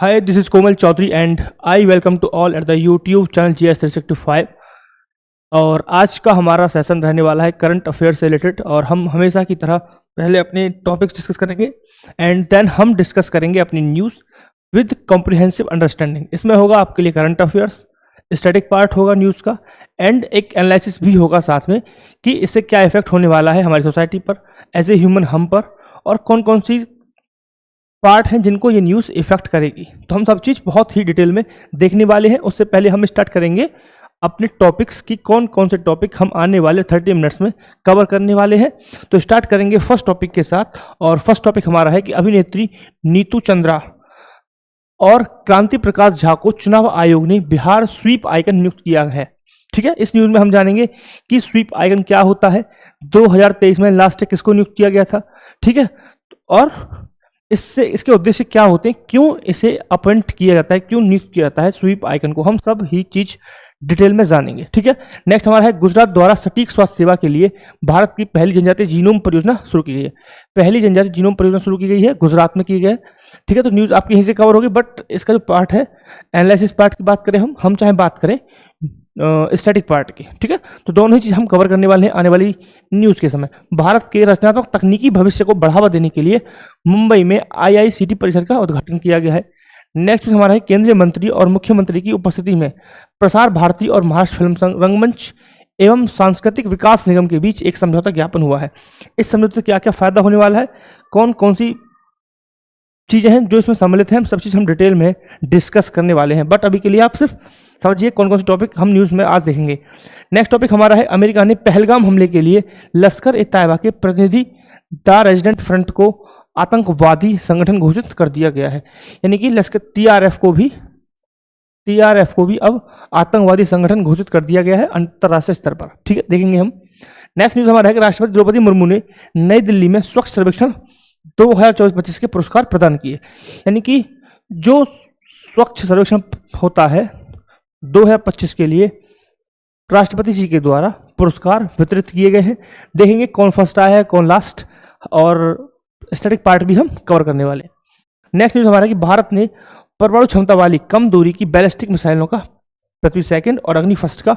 Hi, this is Komal Chaudhary and I welcome to all at the YouTube channel GS365। और आज का हमारा session रहने वाला है करंट अफेयर से रिलेटेड। और हम हमेशा की तरह पहले अपने टॉपिक्स डिस्कस करेंगे एंड देन हम डिस्कस करेंगे अपनी न्यूज़ विद कॉम्प्रिहेंसिव अंडरस्टैंडिंग। इसमें होगा आपके लिए करंट अफेयर्स, स्टैटिक पार्ट होगा न्यूज़ का एंड एक एनालिसिस भी होगा साथ में कि इससे क्या इफेक्ट होने वाला है हमारी सोसाइटी पर, एज ए ह्यूमन हम पर, और कौन कौन सी पार्ट हैं जिनको ये न्यूज़ इफेक्ट करेगी। तो हम सब चीज़ बहुत ही डिटेल में देखने वाले हैं। उससे पहले हम स्टार्ट करेंगे अपने टॉपिक्स की, कौन कौन से टॉपिक हम आने वाले 30 मिनट्स में कवर करने वाले हैं। तो स्टार्ट करेंगे फर्स्ट टॉपिक के साथ। और फर्स्ट टॉपिक हमारा है कि अभिनेत्री नीतू चंद्रा और क्रांति प्रकाश झा को चुनाव आयोग ने बिहार स्वीप आइकन नियुक्त किया है। ठीक है, इस न्यूज़ में हम जानेंगे कि स्वीप आइकन क्या होता है, 2023 में लास्ट किसको नियुक्त किया गया था। ठीक है, और इससे इसके उद्देश्य क्या होते हैं, क्यों इसे अपॉइंट किया जाता है, क्यों नियुक्त किया जाता है स्वीप आइकन को, हम सब ही चीज डिटेल में जानेंगे। ठीक है, नेक्स्ट हमारा है गुजरात द्वारा सटीक स्वास्थ्य सेवा के लिए भारत की पहली जनजातीय जीनोम परियोजना शुरू की गई है। पहली जनजातीय जीनोम परियोजना शुरू की गई है, गुजरात में की गई है। ठीक है, तो न्यूज़ आपकी यहीं से कवर होगी, बट इसका जो पार्ट है एनालिसिस पार्ट की बात करें, हम चाहे बात करें स्टैटिक पार्ट की। ठीक है, तो दोनों ही चीज हम कवर करने वाले हैं आने वाली न्यूज के समय। भारत के रचनात्मक तकनीकी भविष्य को बढ़ावा देने के लिए मुंबई में IICT परिसर का उद्घाटन किया गया है। नेक्स्ट हमारा है केंद्रीय मंत्री और मुख्यमंत्री की उपस्थिति में प्रसार भारती और महाराष्ट्र फिल्म रंगमंच एवं सांस्कृतिक विकास निगम के बीच एक समझौता ज्ञापन हुआ है। इस समझौते से क्या क्या फायदा होने वाला है, कौन कौन सी चीजें हैं जो इसमें सम्मिलित हैं, हम सब चीज हम डिटेल में डिस्कस करने वाले हैं। बट अभी के लिए आप सिर्फ समझिए कौन कौन से टॉपिक हम न्यूज़ में आज देखेंगे। नेक्स्ट टॉपिक हमारा है अमेरिका ने पहलगाम हमले के लिए लश्कर ए तैयबा के प्रतिनिधि द रेजिडेंट फ्रंट को आतंकवादी संगठन घोषित कर दिया गया है। यानी कि लश्कर TRF को भी अब आतंकवादी संगठन घोषित कर दिया गया है अंतर्राष्ट्रीय स्तर पर। ठीक है, देखेंगे हम। नेक्स्ट न्यूज़ हमारा है कि राष्ट्रपति द्रौपदी मुर्मू ने नई दिल्ली में स्वच्छ सर्वेक्षण 2024-25 के पुरस्कार प्रदान किए। यानी कि जो स्वच्छ सर्वेक्षण होता है 2025 के लिए राष्ट्रपति जी के द्वारा पुरस्कार वितरित किए गए हैं। देखेंगे कौन फर्स्ट आया है, कौन लास्ट, और स्टैटिक पार्ट भी हम कवर करने वाले। नेक्स्ट न्यूज़ हमारा कि भारत ने परमाणु क्षमता वाली कम दूरी की बैलिस्टिक मिसाइलों का पृथ्वी सेकंड और अग्नि फर्स्ट का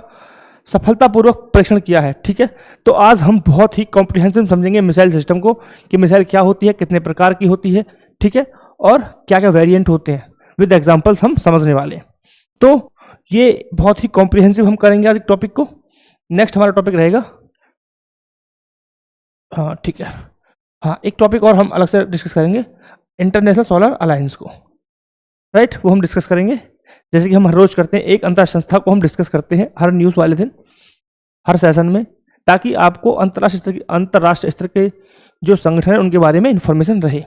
सफलतापूर्वक परीक्षण किया है। ठीक है, तो आज हम बहुत ही कॉम्प्रिहेंसिव समझेंगे मिसाइल सिस्टम को कि मिसाइल क्या होती है, कितने प्रकार की होती है। ठीक है, और क्या क्या वेरिएंट होते हैं, विद एग्जाम्पल्स हम समझने वाले हैं। तो ये बहुत ही कॉम्प्रिहेंसिव हम करेंगे आज एक टॉपिक को। नेक्स्ट हमारा टॉपिक रहेगा, हाँ ठीक है, हाँ एक टॉपिक और हम अलग से डिस्कस करेंगे, इंटरनेशनल सोलर अलायंस को। राइट, वो हम डिस्कस करेंगे जैसे कि हम हर रोज करते हैं। एक अंतरराष्ट्रीय संस्था को हम डिस्कस करते हैं हर न्यूज़ वाले दिन, हर सेशन में, ताकि आपको अंतरराष्ट्रीय स्तर के जो संगठन है उनके बारे में इंफॉर्मेशन रहे।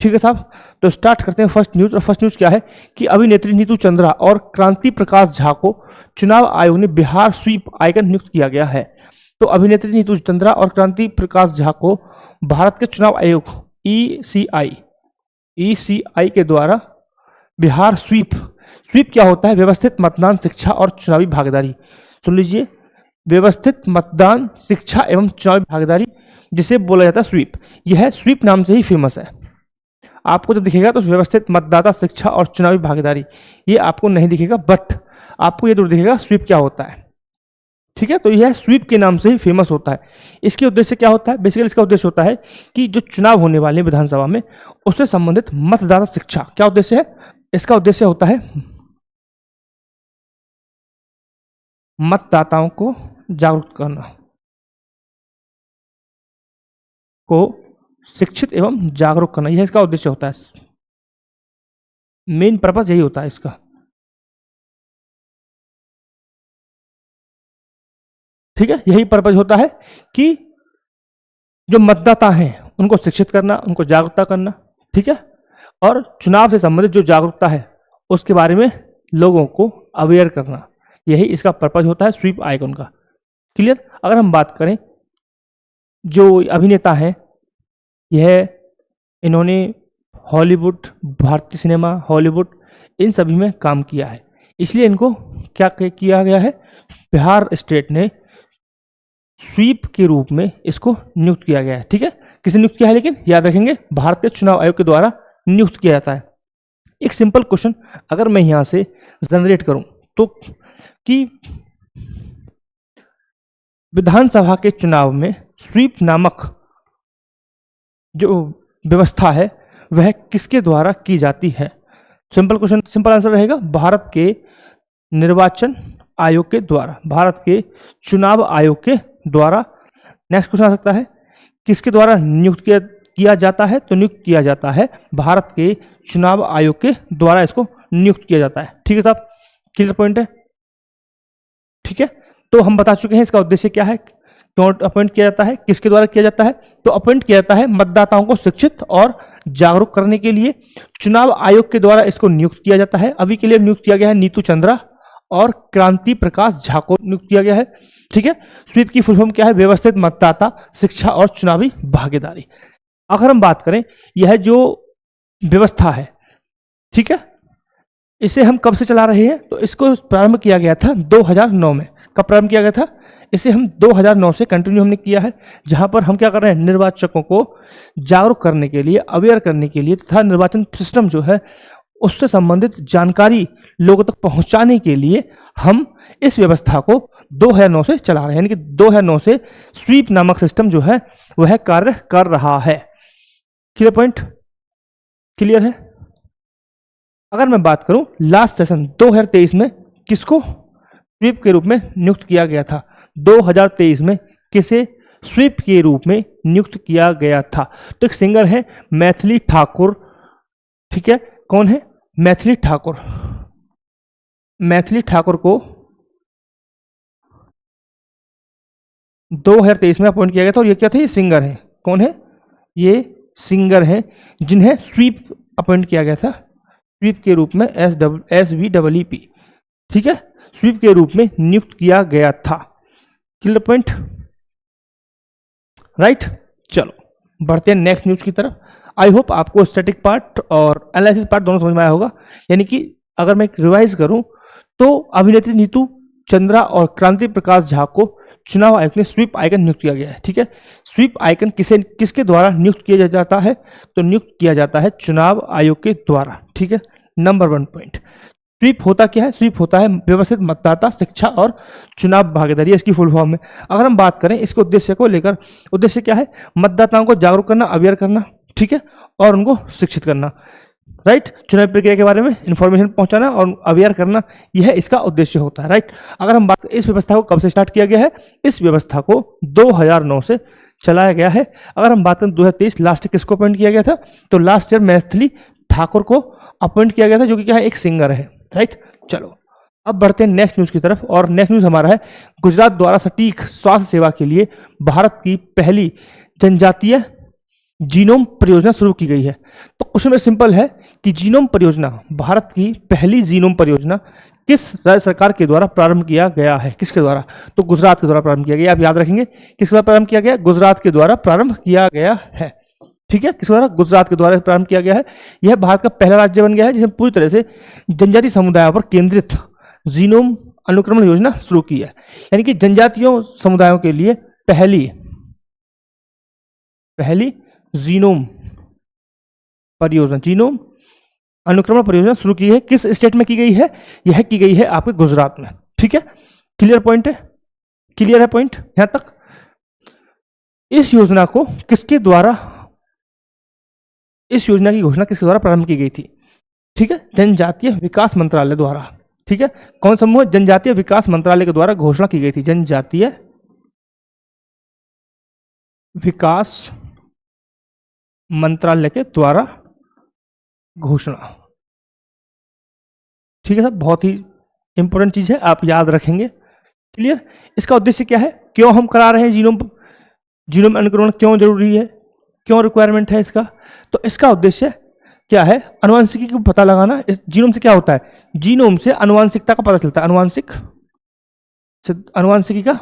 ठीक है साहब, तो स्टार्ट करते हैं फर्स्ट न्यूज़। और फर्स्ट न्यूज़ क्या है कि अभिनेत्री नीतू चंद्रा और क्रांति प्रकाश झा को चुनाव आयोग ने बिहार स्वीप आइकन नियुक्त किया गया है। तो अभिनेत्री नीतू चंद्रा और क्रांति प्रकाश झा को भारत के चुनाव आयोग ECI के द्वारा बिहार स्वीप क्या होता है, व्यवस्थित मतदान, शिक्षा और चुनावी भागीदारी। सुन लीजिए, व्यवस्थित मतदान, शिक्षा एवं चुनावी भागीदारी, जिसे बोला जाता है स्वीप। यह स्वीप नाम से ही फेमस है। आपको जब दिखेगा तो व्यवस्थित मतदाता, शिक्षा और चुनावी भागीदारी, ये आपको नहीं दिखेगा, बट आपको ये जरूर दिखेगा स्वीप क्या होता है। ठीक है, तो यह स्वीप के नाम से ही फेमस होता है। इसके उद्देश्य क्या होता है, बेसिकली इसका उद्देश्य होता है कि जो चुनाव होने वाले विधानसभा में उससे संबंधित मतदाता शिक्षा, क्या उद्देश्य है, इसका उद्देश्य होता है मतदाताओं को जागरूक करना, को शिक्षित एवं जागरूक करना, यह इसका उद्देश्य होता है। मेन पर्पस यही होता है इसका। ठीक है, यही पर्पस होता है कि जो मतदाता हैं उनको शिक्षित करना, उनको जागरूकता करना। ठीक है, और चुनाव से संबंधित जो जागरूकता है उसके बारे में लोगों को अवेयर करना, यही इसका पर्पस होता है स्वीप आइकन का। क्लियर। अगर हम बात करें जो अभिनेता हैं, यह इन्होंने हॉलीवुड, भारतीय सिनेमा, हॉलीवुड, इन सभी में काम किया है, इसलिए इनको क्या किया गया है, बिहार स्टेट ने स्वीप के रूप में इसको नियुक्त किया गया है। ठीक है, किसे नियुक्त किया है, लेकिन याद रखेंगे भारत के चुनाव आयोग के द्वारा नियुक्त किया जाता है। एक सिंपल क्वेश्चन अगर मैं यहां से जनरेट करूं तो कि विधानसभा के चुनाव में स्वीप नामक जो व्यवस्था है वह किसके द्वारा की जाती है? सिंपल क्वेश्चन, सिंपल आंसर रहेगा भारत के निर्वाचन आयोग के द्वारा, भारत के चुनाव आयोग के द्वारा। नेक्स्ट क्वेश्चन आ सकता है किसके द्वारा नियुक्त किया जाता है? तो नियुक्त किया जाता है भारत के चुनाव आयोग के द्वारा, इसको नियुक्त किया जाता है। ठीक है साहब, क्लियर पॉइंट है? ठीक है, तो हम बता चुके हैं इसका उद्देश्य क्या है, क्यों अपॉइंट किया जाता है, किसके द्वारा किया जाता है। तो अपॉइंट किया जाता है मतदाताओं को शिक्षित और जागरूक करने के लिए। चुनाव आयोग के द्वारा इसको नियुक्त किया जाता है। अभी के लिए नियुक्त किया गया है नीतू चंद्रा और क्रांति प्रकाश झा को नियुक्त किया गया है। ठीक है, स्वीप की फुल फॉर्म क्या है? व्यवस्थित मतदाता शिक्षा और चुनावी भागीदारी। अगर हम बात करें यह जो व्यवस्था है, ठीक है, इसे हम कब से चला रहे हैं? तो इसको प्रारंभ किया गया था 2009 में। कब प्रारंभ किया गया था? इसे हम 2009 से कंटिन्यू हमने किया है, जहां पर हम क्या कर रहे हैं? निर्वाचकों को जागरूक करने के लिए, अवेयर करने के लिए तथा निर्वाचन सिस्टम जो है उससे संबंधित जानकारी लोगों तक पहुंचाने के लिए हम इस व्यवस्था को 2009 से चला रहे हैं। यानी कि 2009 से स्वीप नामक सिस्टम जो है वह कार्य कर रहा है। Clear point? क्लियर है? अगर मैं बात करूं लास्ट सेशन 2023 में किसको स्वीप के रूप में नियुक्त किया गया था? 2023 में किसे स्वीप के रूप में नियुक्त किया गया था? तो एक सिंगर है मैथिली ठाकुर। ठीक है, कौन है? मैथिली ठाकुर। मैथिली ठाकुर को 2023 में अपॉइंट किया गया था। और ये क्या थे? ये सिंगर है। कौन है? ये सिंगर हैं जिन्हें स्वीप अपॉइंट किया गया था, स्वीप के रूप में SVEEP। ठीक है, स्वीप के रूप में नियुक्त किया गया था। Clear point? राइट, चलो बढ़ते हैं नेक्स्ट न्यूज की तरफ। आई होप आपको स्टैटिक पार्ट और एनालिसिस पार्ट दोनों समझ में आया होगा। यानी कि अगर मैं रिवाइज करूं तो अभिनेत्री नीतू चंद्रा और क्रांति प्रकाश झा को चुनाव आयोग ने स्वीप आइकन नियुक्त किया गया है। ठीक है, स्वीप आइकन किसके द्वारा नियुक्त किया जाता है? तो नियुक्त किया जाता है चुनाव आयोग के द्वारा। ठीक है, नंबर 1 पॉइंट। स्वीप होता क्या है? स्वीप होता है व्यवस्थित मतदाता शिक्षा और चुनाव भागीदारी, इसकी फुल फॉर्म में। अगर हम बात करें इसके उद्देश्य को लेकर, उद्देश्य क्या है? मतदाताओं को जागरूक करना, अवेयर करना, ठीक है, और उनको शिक्षित करना। राइट, चुनाव प्रक्रिया के बारे में इंफॉर्मेशन पहुंचाना और अवेयर करना, यह इसका उद्देश्य होता है। राइट, अगर हम बात, इस व्यवस्था को कब से स्टार्ट किया गया है? इस व्यवस्था को 2009 से चलाया गया है। अगर हम बात करें 2023 लास्ट किसको अपॉइंट किया गया था? तो लास्ट ईयर मैथिली ठाकुर को अपॉइंट किया गया था, जो कि क्या है? एक सिंगर है। राइट, चलो अब बढ़ते हैं नेक्स्ट न्यूज की तरफ। और नेक्स्ट न्यूज हमारा है गुजरात द्वारा सटीक स्वास्थ्य सेवा के लिए भारत की पहली जनजातीय जीनोम परियोजना शुरू की गई है। तो क्वेश्चन में सिंपल है कि जीनोम परियोजना, भारत की पहली जीनोम परियोजना किस राज्य सरकार के द्वारा प्रारंभ किया गया है? किसके द्वारा? तो गुजरात के द्वारा प्रारंभ किया गया। आप याद रखेंगे किसके द्वारा प्रारंभ किया गया? गुजरात के द्वारा प्रारंभ किया गया है। ठीक है, किसके द्वारा? गुजरात के द्वारा प्रारंभ किया गया है। यह भारत का पहला राज्य बन गया है जिसने पूरी तरह से जनजातीय समुदायों पर केंद्रित जीनोम अनुक्रमण योजना शुरू की है। यानी कि जनजातीय समुदायों के लिए पहली जीनोम परियोजना, जीनोम अनुक्रमण परियोजना शुरू की है। किस स्टेट में की गई है? यह की गई है आपके गुजरात में। ठीक है, क्लियर पॉइंट है? क्लियर है पॉइंट यहां तक? इस योजना को किसके द्वारा, इस योजना की घोषणा किसके द्वारा प्रारंभ की गई थी? ठीक है, जनजातीय विकास मंत्रालय द्वारा। ठीक है, कौन समूह? जनजातीय विकास मंत्रालय के द्वारा घोषणा की गई थी। जनजातीय विकास मंत्रालय के द्वारा घोषणा। ठीक है सर, बहुत ही इंपॉर्टेंट चीज है, आप याद रखेंगे। क्लियर? इसका उद्देश्य क्या है? क्यों हम करा रहे हैं जीनोम अनुक्रमण? क्यों जरूरी है? क्यों रिक्वायरमेंट है इसका? तो इसका उद्देश्य क्या है? आनुवंशिकी को पता लगाना। इस जीनोम से क्या होता है? जीनोम से आनुवंशिकता का पता चलता है, आनुवंशिकी का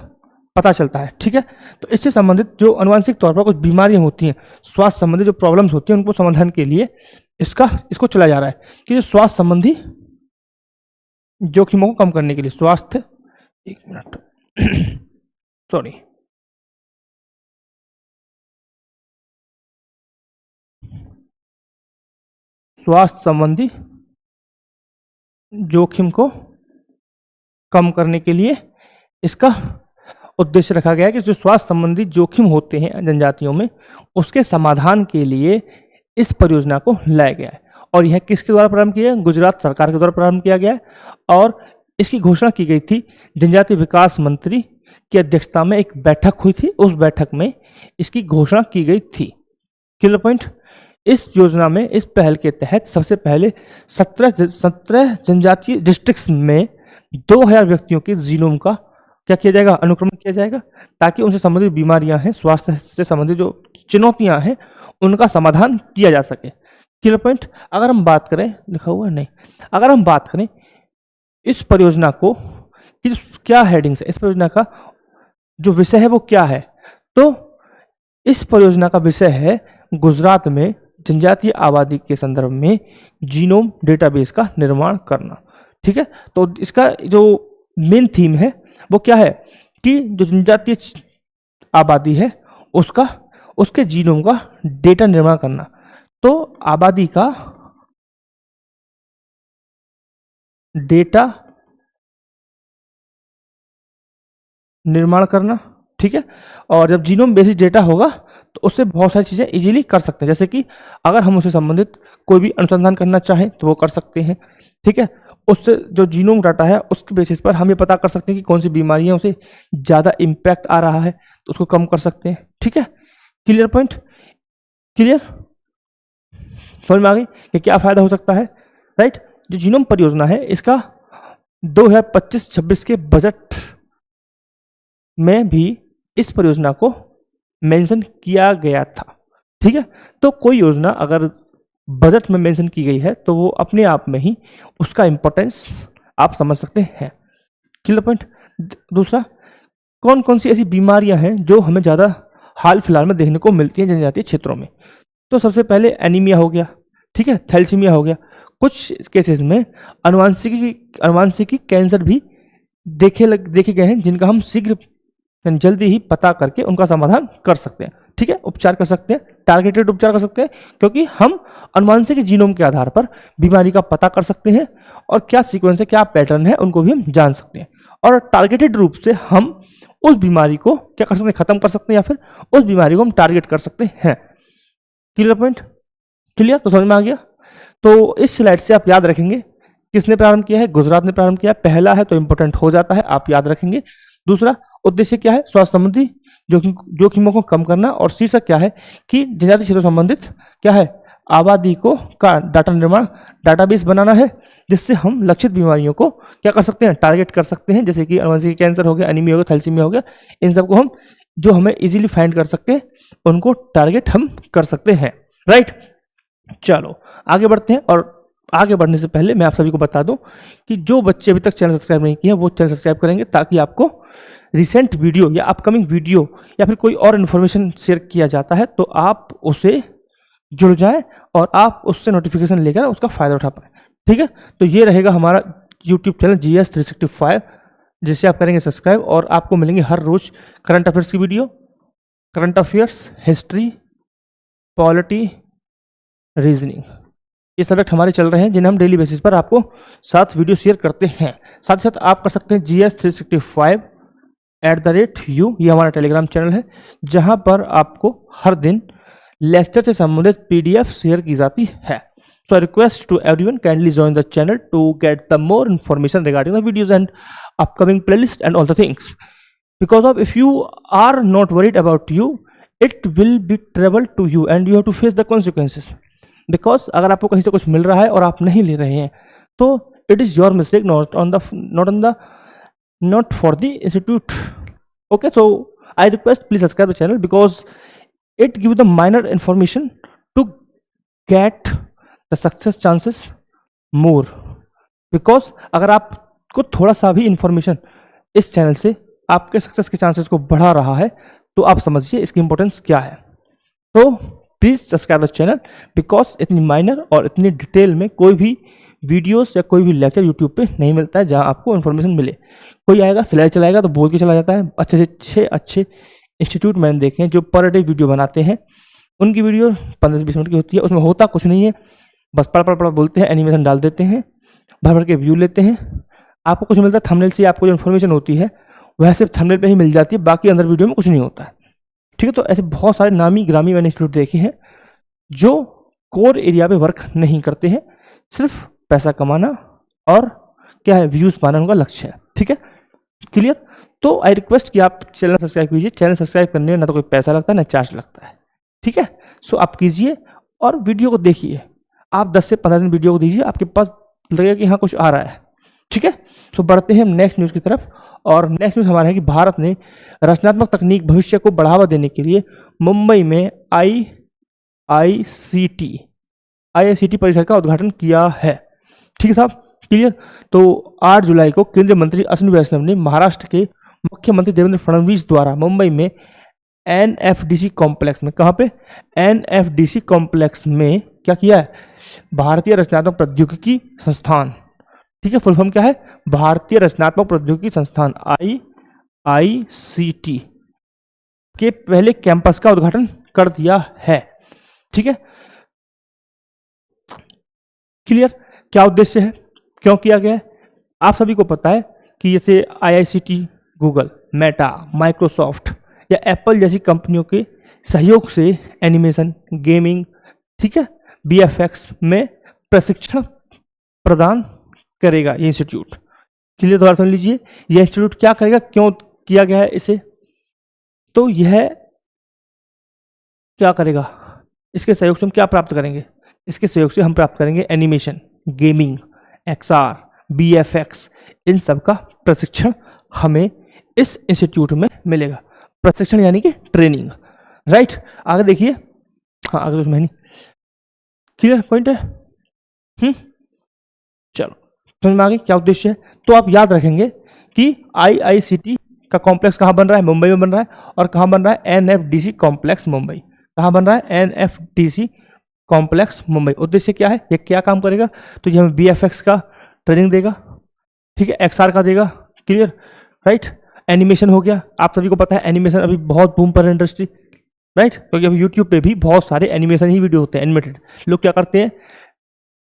पता चलता है। ठीक है, तो इससे संबंधित जो आनुवंशिक तौर पर कुछ बीमारियां होती हैं, स्वास्थ्य संबंधी जो प्रॉब्लम्स होती हैं, उनको समाधान के लिए इसको चलाया जा रहा है कि जो स्वास्थ्य संबंधी जोखिमों को कम करने के लिए, स्वास्थ्य, एक मिनट सॉरी, स्वास्थ्य संबंधी जोखिम को कम करने के लिए इसका उद्देश्य रखा गया है कि जो स्वास्थ्य संबंधी जोखिम होते हैं जनजातियों में, उसके समाधान के लिए इस परियोजना को लाया गया है। और यह किसके द्वारा प्रारंभ किया है? गुजरात सरकार के द्वारा प्रारंभ किया गया है। और इसकी घोषणा की गई थी जनजातीय विकास मंत्री की अध्यक्षता में एक बैठक हुई थी, उस बैठक में इसकी घोषणा की गई थी। Clear point. इस योजना में, इस पहल के तहत सबसे पहले 17 जनजातीय डिस्ट्रिक्ट्स में 2000 व्यक्तियों के जीनोम का क्या किया जाएगा? अनुक्रमण किया जाएगा, ताकि उनसे संबंधित बीमारियां हैं, स्वास्थ्य से संबंधित जो चुनौतियां हैं, उनका समाधान किया जा सके। Clear point. अगर हम बात करें, लिखा हुआ नहीं, अगर हम बात करें इस परियोजना को कि क्या हेडिंग्स है, इस परियोजना का जो विषय है वो क्या है, तो इस परियोजना का विषय है गुजरात में जनजातीय आबादी के संदर्भ में जीनोम डेटाबेस का निर्माण करना। ठीक है, तो इसका जो मेन थीम है वो क्या है कि जो जनजातीय आबादी है उसके जीनोम का डेटा निर्माण करना। तो आबादी का डेटा निर्माण करना, ठीक है। और जब जीनोम बेसिस डेटा होगा तो उससे बहुत सारी चीज़ें इजीली कर सकते हैं, जैसे कि अगर हम उससे संबंधित कोई भी अनुसंधान करना चाहें तो वो कर सकते हैं। ठीक है, उससे जो जीनोम डाटा है उसके बेसिस पर हम ये पता कर सकते हैं कि कौन सी बीमारियां उसे ज़्यादा इम्पैक्ट आ रहा है तो उसको कम कर सकते हैं। ठीक है, क्लियर पॉइंट, क्लियर, समझ में आ गई कि क्या फ़ायदा हो सकता है, राइट। जो जीनोम परियोजना है इसका 2025-26 के बजट में भी इस परियोजना को मेंशन किया गया था। ठीक है, तो कोई योजना अगर बजट में मेंशन की गई है तो वो अपने आप में ही उसका इंपॉर्टेंस आप समझ सकते हैं। Clear point. दूसरा, कौन कौन सी ऐसी बीमारियां हैं जो हमें ज़्यादा हाल फिलहाल में देखने को मिलती हैं जनजातीय क्षेत्रों में? तो सबसे पहले एनीमिया हो गया, ठीक है, थैलेसीमिया हो गया। कुछ केसेस में अनुवांशिकी कैंसर भी देखे गए हैं, जिनका हम शीघ्र जल्दी ही पता करके उनका समाधान कर सकते हैं। ठीक है, उपचार कर सकते हैं, टारगेटेड उपचार कर सकते हैं, क्योंकि हम अनुवांशिक जीनोम के आधार पर बीमारी का पता कर सकते हैं और क्या सीक्वेंस है, क्या पैटर्न है, उनको भी हम जान सकते हैं। और टारगेटेड रूप से हम उस बीमारी को क्या कर सकते हैं? खत्म कर सकते हैं, या फिर उस बीमारी को हम टारगेट कर सकते हैं। क्लियर पॉइंट, क्लियर, तो समझ में आ गया। तो इस स्लाइड से आप याद रखेंगे किसने प्रारंभ किया है? गुजरात ने प्रारंभ किया। पहला है तो इंपॉर्टेंट हो जाता है, आप याद रखेंगे। दूसरा, उद्देश्य क्या है? स्वास्थ्य संबंधी जोखिमों को कम करना। और शीर्षक क्या है कि जनजातीय क्षेत्रों संबंधित क्या है? आबादी को का डाटा निर्माण, डाटाबेस बनाना है, जिससे हम लक्षित बीमारियों को क्या कर सकते हैं? टारगेट कर सकते हैं, जैसे कि अनुवांशिक कैंसर हो गया, एनीमिया हो गया, थैलेसीमिया हो गया। इन सबको हम जो हमें इजीली फाइंड कर सकते हैं उनको टारगेट हम कर सकते हैं, राइट। चलो आगे बढ़ते हैं। और आगे बढ़ने से पहले मैं आप सभी को बता दूं कि जो बच्चे अभी तक चैनल सब्सक्राइब नहीं किए हैं वो चैनल सब्सक्राइब करेंगे, ताकि आपको रिसेंट वीडियो या अपकमिंग वीडियो या फिर कोई और इन्फॉर्मेशन शेयर किया जाता है तो आप उसे जुड़ जाएं और आप उससे नोटिफिकेशन लेकर उसका फ़ायदा उठा पाएं। ठीक है, तो ये रहेगा हमारा यूट्यूब चैनल GS 365, जिसे आप करेंगे सब्सक्राइब, और आपको मिलेंगे हर रोज़ करंट अफेयर्स की video, current affairs, history, polity, reasoning, ये सब्जेक्ट हमारे चल रहे हैं जिन्हें हम डेली बेसिस पर आपको 7 वीडियो शेयर करते हैं। साथ ही साथ आप कर सकते हैं GS 365@u, ये हमारा टेलीग्राम चैनल है, जहां पर आपको हर दिन लेक्चर से संबंधित PDF शेयर की जाती है। So I request to everyone kindly join the channel to get the more information regarding the videos and upcoming playlist and all the things. Because of if you are not worried about you, it will be trouble to you and you have to face the consequences. Because अगर आपको कहीं से कुछ मिल रहा है और आप नहीं ले रहे हैं तो it is your mistake, not for the institute. Okay, so I request please subscribe the channel because it gives the minor information to get the success chances more. Because अगर आपको थोड़ा सा भी इंफॉर्मेशन इस चैनल से आपके success के chances को बढ़ा रहा है तो आप समझिए इसकी इंपॉर्टेंस क्या है। तो please subscribe the channel, because इतनी माइनर और इतनी डिटेल में कोई भी वीडियोस या कोई भी लेक्चर यूट्यूब पे नहीं मिलता है जहां आपको इन्फॉर्मेशन मिले। कोई आएगा स्लाइड चलाएगा तो बोल के चला जाता है। अच्छे इंस्टीट्यूट मैंने देखे हैं जो पर डे वीडियो बनाते हैं, उनकी वीडियो 15 से 20 मिनट की होती है, उसमें होता कुछ नहीं है, बस पढ़ बोलते हैं, एनिमेशन डाल देते हैं भर भर के व्यू लेते हैं, आपको कुछ मिलता है थंबनेल से, आपको जो इन्फॉर्मेशन होती है वह सिर्फ थंबनेल पे ही मिल जाती है, बाकी अंदर वीडियो में कुछ नहीं होता है। ठीक है, तो ऐसे बहुत सारे नामी ग्रामी मैंने इंस्टीट्यूट देखे हैं जो कोर एरिया पे वर्क नहीं करते हैं, सिर्फ पैसा कमाना और क्या है व्यूज पाना उनका लक्ष्य है। ठीक है, क्लियर। तो आई रिक्वेस्ट कि आप चैनल सब्सक्राइब कीजिए। चैनल सब्सक्राइब करने में ना तो कोई पैसा लगता है ना चार्ज लगता है। ठीक है, सो आप कीजिए और वीडियो को देखिए। आप 10 से 15 दिन वीडियो को दीजिए, आपके पास लगेगा कि हाँ कुछ आ रहा है। ठीक है, तो बढ़ते हैं हम नेक्स्ट न्यूज़ की तरफ। और नेक्स्ट न्यूज़ हमारा है कि भारत ने रचनात्मक तकनीक भविष्य को बढ़ावा देने के लिए मुंबई में आईआईसीटी परिसर का उद्घाटन किया है। ठीक है साहब, क्लियर। तो 8 जुलाई को केंद्रीय मंत्री अश्विनी वैष्णव ने महाराष्ट्र के मुख्यमंत्री देवेंद्र फडणवीस द्वारा मुंबई में एनएफडीसी कॉम्प्लेक्स में, कहाँ पे, एनएफडीसी कॉम्प्लेक्स में क्या किया है, भारतीय रचनात्मक प्रौद्योगिकी संस्थान, ठीक है, फुल फॉर्म क्या है, भारतीय रचनात्मक प्रौद्योगिकी संस्थान आईआईसीटी के पहले कैंपस का उद्घाटन कर दिया है। ठीक है, क्लियर। क्या उद्देश्य है, क्यों किया गया है, आप सभी को पता है कि जैसे आईआईसीटी, गूगल, मेटा, माइक्रोसॉफ्ट या एप्पल जैसी कंपनियों के सहयोग से एनिमेशन, गेमिंग, ठीक है, बीएफएक्स में प्रशिक्षण प्रदान करेगा ये इंस्टीट्यूट। क्लियर, दोबारा सुन लीजिए, यह इंस्टीट्यूट क्या करेगा, क्यों किया गया है इसे, तो यह क्या करेगा, इसके सहयोग से हम क्या प्राप्त करेंगे, इसके सहयोग से हम प्राप्त करेंगे एनिमेशन, गेमिंग, एक्सआर, बीएफएक्स, इन सब का प्रशिक्षण हमें इस इंस्टीट्यूट में मिलेगा। प्रशिक्षण यानी कि ट्रेनिंग, राइट। आगे देखिए, हाँ आगे तो नहीं, क्लियर पॉइंट है। चलो समझ में आ गई क्या उद्देश्य है। तो आप याद रखेंगे कि आईआईसीटी का कॉम्प्लेक्स कहाँ बन रहा है, मुंबई में बन रहा है, और कहाँ बन रहा है, एनएफडीसी कॉम्प्लेक्स मुंबई, कहाँ बन रहा है, एनएफडीसी कॉम्प्लेक्स मुंबई। उद्देश्य क्या है, ये क्या काम करेगा, तो ये हमें बीएफएक्स का ट्रेनिंग देगा, ठीक है, एक्सआर का देगा, क्लियर, राइट। एनिमेशन हो गया, आप सभी को पता है एनिमेशन अभी बहुत बूम पर है इंडस्ट्री, राइट, क्योंकि अभी यूट्यूब पे भी बहुत सारे एनिमेशन ही वीडियो होते हैं एनिमेटेड। लोग क्या करते हैं,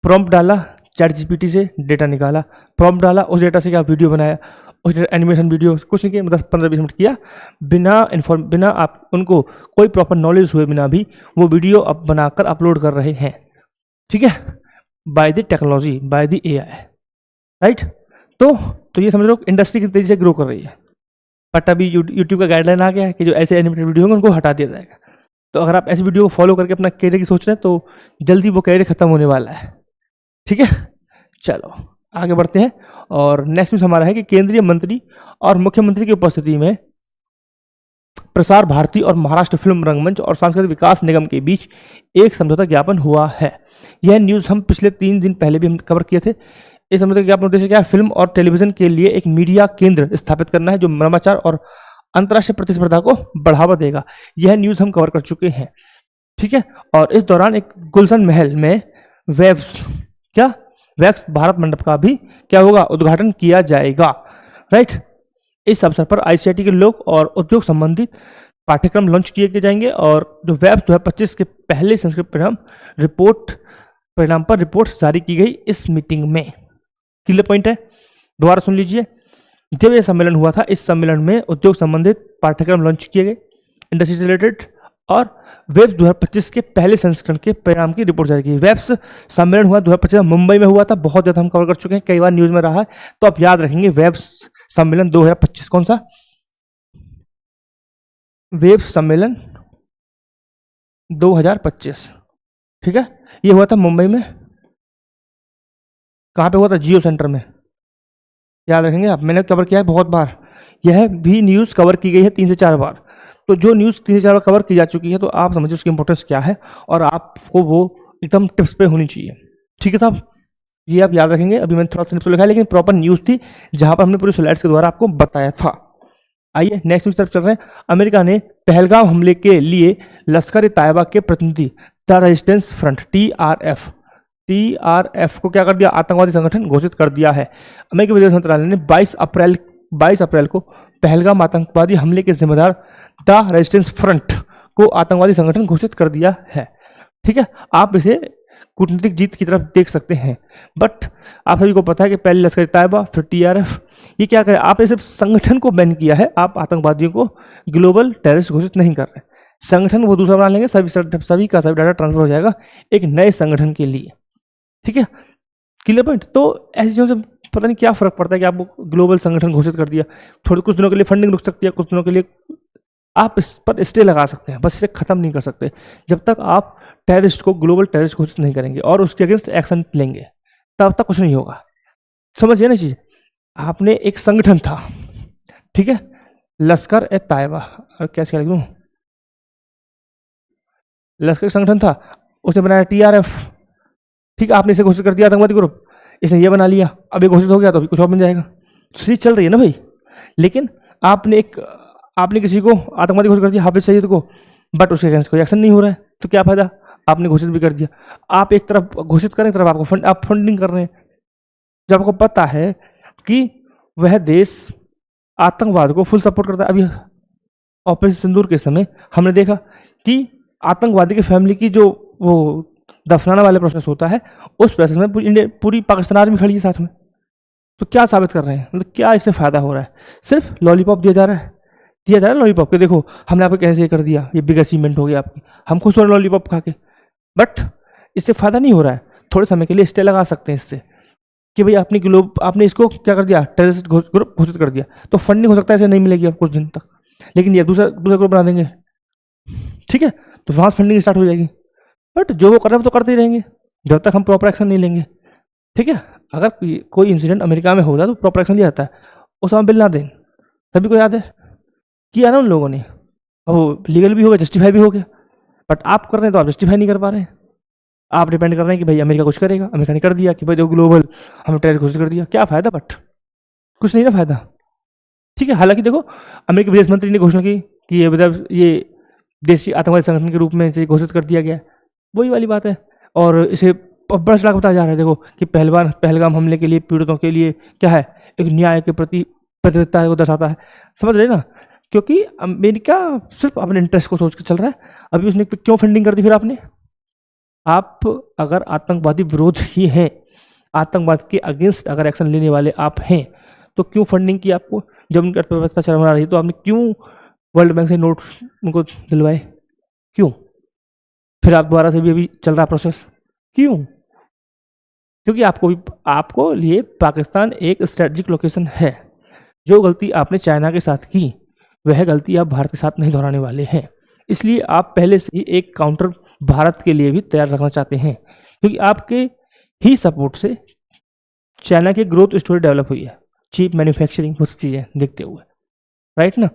प्रॉम्प्ट डाला, चैट जीपीटी से डेटा निकाला, प्रॉम्प्ट डाला, उस डेटा से क्या वीडियो बनाया, उस एनिमेशन वीडियो कुछ नहीं किया, 10-15-20 मिनट किया, बिना आप उनको कोई प्रॉपर नॉलेज हुए बिना भी वो वीडियो अब बनाकर अपलोड कर रहे हैं। ठीक है, by the technology, by the AI, right. तो ये समझ लो इंडस्ट्री की तेजी से ग्रो कर रही है, बट अभी यूट्यूब का गाइडलाइन आ गया है कि जो ऐसे एनिमेटेड वीडियो होंगे उनको हटा दिया जाएगा। तो अगर आप ऐसे वीडियो को फॉलो करके अपना कैरियर की सोच रहे हैं तो जल्दी वो कैरियर खत्म होने वाला है। ठीक है, चलो आगे बढ़ते हैं। और नेक्स्ट न्यूज हमारा है कि केंद्रीय मंत्री और मुख्यमंत्री की उपस्थिति में प्रसार भारती और महाराष्ट्र फिल्म रंगमंच और सांस्कृतिक विकास निगम के बीच एक समझौता ज्ञापन हुआ है। यह न्यूज हम पिछले 3 दिन पहले भी हम कवर किए थे। इस समझौता ज्ञापन उद्देश्य क्या है, फिल्म और टेलीविजन के लिए एक मीडिया केंद्र स्थापित करना है जो नवाचार और अंतर्राष्ट्रीय प्रतिस्पर्धा को बढ़ावा देगा। यह न्यूज हम कवर कर चुके हैं। ठीक है, और इस दौरान एक गुलशन महल में वैक्स भारत मंडप का भी क्या होगा, उद्घाटन किया जाएगा, राइट। इस अवसर पर आईसीटी के लोग और उद्योग संबंधित पाठ्यक्रम लॉन्च किए जाएंगे और जो वेब्स 2025 के पहले संस्कृत परिणाम पर रिपोर्ट जारी की गई इस मीटिंग में। क्लियर पॉइंट है, दोबारा सुन लीजिए। जब यह सम्मेलन हुआ था, इस सम्मेलन में उद्योग संबंधित पाठ्यक्रम लॉन्च किए गए, इंडस्ट्री से रिलेटेड, और वेब्स 2025 के पहले संस्करण के परिणाम की रिपोर्ट जारी की। वेब्स सम्मेलन हुआ 2025 मुंबई में हुआ था, बहुत ज़्यादा हम कवर कर चुके हैं, कई बार न्यूज में रहा है, तो आप याद रखेंगे वेब्स सम्मेलन 2025 कौन सा, वेब्स सम्मेलन 2025, ठीक है, ये हुआ था मुंबई में। कहाँ पे हुआ था, जियो सेंटर में, याद रखेंगे आप, मैंने कवर किया है बहुत बार, यह भी न्यूज़ कवर की गई है 3 से 4 बार। तो जो न्यूज़ 3 से 4 बार कवर की जा चुकी है तो आप समझिए उसकी इंपॉर्टेंस क्या है और आपको वो एकदम टिप्स पे होनी चाहिए। ठीक है साहब, ये आप याद रखेंगे। अभी मैंने थोड़ा सा लिखा है लेकिन प्रॉपर न्यूज़ थी जहां पर हमने पूरी स्लाइड्स के द्वारा आपको बताया था। आइए नेक्स्ट न्यूज़ तरफ चल रहे हैं। अमेरिका ने पहलगाम हमले के लिए लश्कर ए तैयबा के प्रतिनिधि द रेजिस्टेंस फ्रंट TRF को क्या कर दिया, आतंकवादी संगठन घोषित कर दिया है। अमेरिकी विदेश मंत्रालय ने 22 अप्रैल को पहलगाम आतंकवादी हमले के जिम्मेदार द रेजिस्टेंस फ्रंट को आतंकवादी संगठन घोषित कर दिया है। ठीक है, आप इसे कूटनीतिक जीत की तरफ देख सकते हैं। बट आप सभी को पता है कि पहले लश्कर तैयबा, फिर टीआरएफ, ये क्या करे, आपने सिर्फ संगठन को बैन किया है, आप आतंकवादियों को ग्लोबल टेररिस्ट घोषित नहीं कर रहे। संगठन वो दूसरा बना लेंगे, सभी का सभी डाटा ट्रांसफर हो जाएगा एक नए संगठन के लिए। ठीक है, क्लियर पॉइंट। तो ऐसी चीज़ों से पता नहीं क्या फर्क पड़ता है कि आपको ग्लोबल संगठन घोषित कर दिया, थोड़े कुछ दिनों के लिए फंडिंग रुक सकती है, कुछ दिनों के लिए आप इस पर स्टे लगा सकते हैं, बस इसे खत्म नहीं कर सकते जब तक आप टेररिस्ट को ग्लोबल टेररिस्ट घोषित नहीं करेंगे और उसके अगेंस्ट एक्शन लेंगे, तब तक कुछ नहीं होगा। समझिए ना चीज, आपने एक संगठन था, ठीक है, लश्कर ए तैयबा, और क्या लिख लूं, लश्कर संगठन था, उसने बनाया टीआरएफ, ठीक है, आपने इसे घोषित कर दिया आतंकवादी ग्रुप, इसने ये बना लिया, अब ये घोषित हो गया तो अभी कुछ और बन जाएगा। सीरीज चल रही है ना भाई। लेकिन आपने किसी को आतंकवादी घोषित कर दिया, हाफिज सईद को, बट उसके अगेंस्ट कोई एक्शन नहीं हो रहा है, तो क्या फायदा, आपने घोषित भी कर दिया। आप एक तरफ घोषित करें, एक तरफ आपको आप फंडिंग कर रहे हैं, जब आपको पता है कि वह देश आतंकवाद को फुल सपोर्ट करता है। अभी ऑपरेशन सिंदूर के समय हमने देखा कि आतंकवादी की फैमिली की जो वो दफनाना वाला प्रोसेस होता है, उस प्रोसेस में पूरी पाकिस्तान आर्मी खड़ी है साथ में। तो क्या साबित कर रहे हैं, मतलब क्या इससे फायदा हो रहा है, सिर्फ लॉलीपॉप दिया जा रहा है लॉलीपॉप के, देखो हमने आपको कैसे कर दिया, ये बिग अचीवमेंट हो गया आपकी, हम खुश हो रहे हैं लॉलीपॉप खा के, बट इससे फायदा नहीं हो रहा है। थोड़े समय के लिए स्टे लगा सकते हैं इससे कि भाई आपने इसको क्या कर दिया, टेररिस्ट ग्रुप घोषित कर दिया, तो फंडिंग हो सकता है ऐसे नहीं मिलेगी अब कुछ दिन तक, लेकिन ये दूसरा ग्रुप बना देंगे, ठीक है, तो वहां फंडिंग स्टार्ट हो जाएगी। बट जो वो कर रहे हैं तो करते ही रहेंगे जब तक हम प्रॉपर एक्शन नहीं लेंगे। ठीक है, अगर कोई इंसिडेंट अमेरिका में होता तो प्रॉपर एक्शन लिया जाता है। उसामा बिन लादेन सभी को याद है, किया ना उन लोगों ने, वो लीगल भी हो गया, जस्टिफाई भी हो गया, बट आप कर रहे हैं तो आप जस्टिफाई नहीं कर पा रहे हैं। आप डिपेंड कर रहे हैं कि भाई अमेरिका कुछ करेगा, अमेरिका ने कर दिया कि भाई जो ग्लोबल हमने टेररिस्ट घोषित कर दिया, क्या फायदा, बट कुछ नहीं ना फायदा। ठीक है, हालांकि देखो अमेरिकी विदेश मंत्री ने घोषणा की कि ये मतलब ये देशी आतंकवादी संगठन के रूप में इसे घोषित कर दिया गया, वही वाली बात है। और इसे बड़ा चढ़ा बताया जा रहा है, देखो कि पहलगाम हमले के लिए पीड़ितों के लिए क्या है, एक न्याय के प्रति प्रतिबद्धता को दर्शाता है। समझ रहे ना, क्योंकि अमेरिका सिर्फ अपने इंटरेस्ट को सोच के चल रहा है। अभी उसने क्यों फंडिंग कर दी फिर आपने, आप अगर आतंकवादी विरोध ही हैं, आतंकवाद के अगेंस्ट अगर एक्शन लेने वाले आप हैं, तो क्यों फंडिंग की आपको, जब उनकी अर्थव्यवस्था चरमरा रही तो आपने क्यों वर्ल्ड बैंक से नोट उनको दिलवाए, क्यों, फिर आप दोबारा से भी अभी चल रहा प्रोसेस, क्यों, क्योंकि आपको लिए पाकिस्तान एक स्ट्रेटजिक लोकेशन है। जो गलती आपने चाइना के साथ की, वह गलती आप भारत के साथ नहीं दोहराने वाले हैं, इसलिए आप पहले से ही एक काउंटर भारत के लिए भी तैयार रखना चाहते हैं, क्योंकि आपके ही सपोर्ट से चाइना की ग्रोथ स्टोरी डेवलप हुई है, चीप मैन्युफैक्चरिंग, वो सब चीज़ें देखते हुए, राइट ना।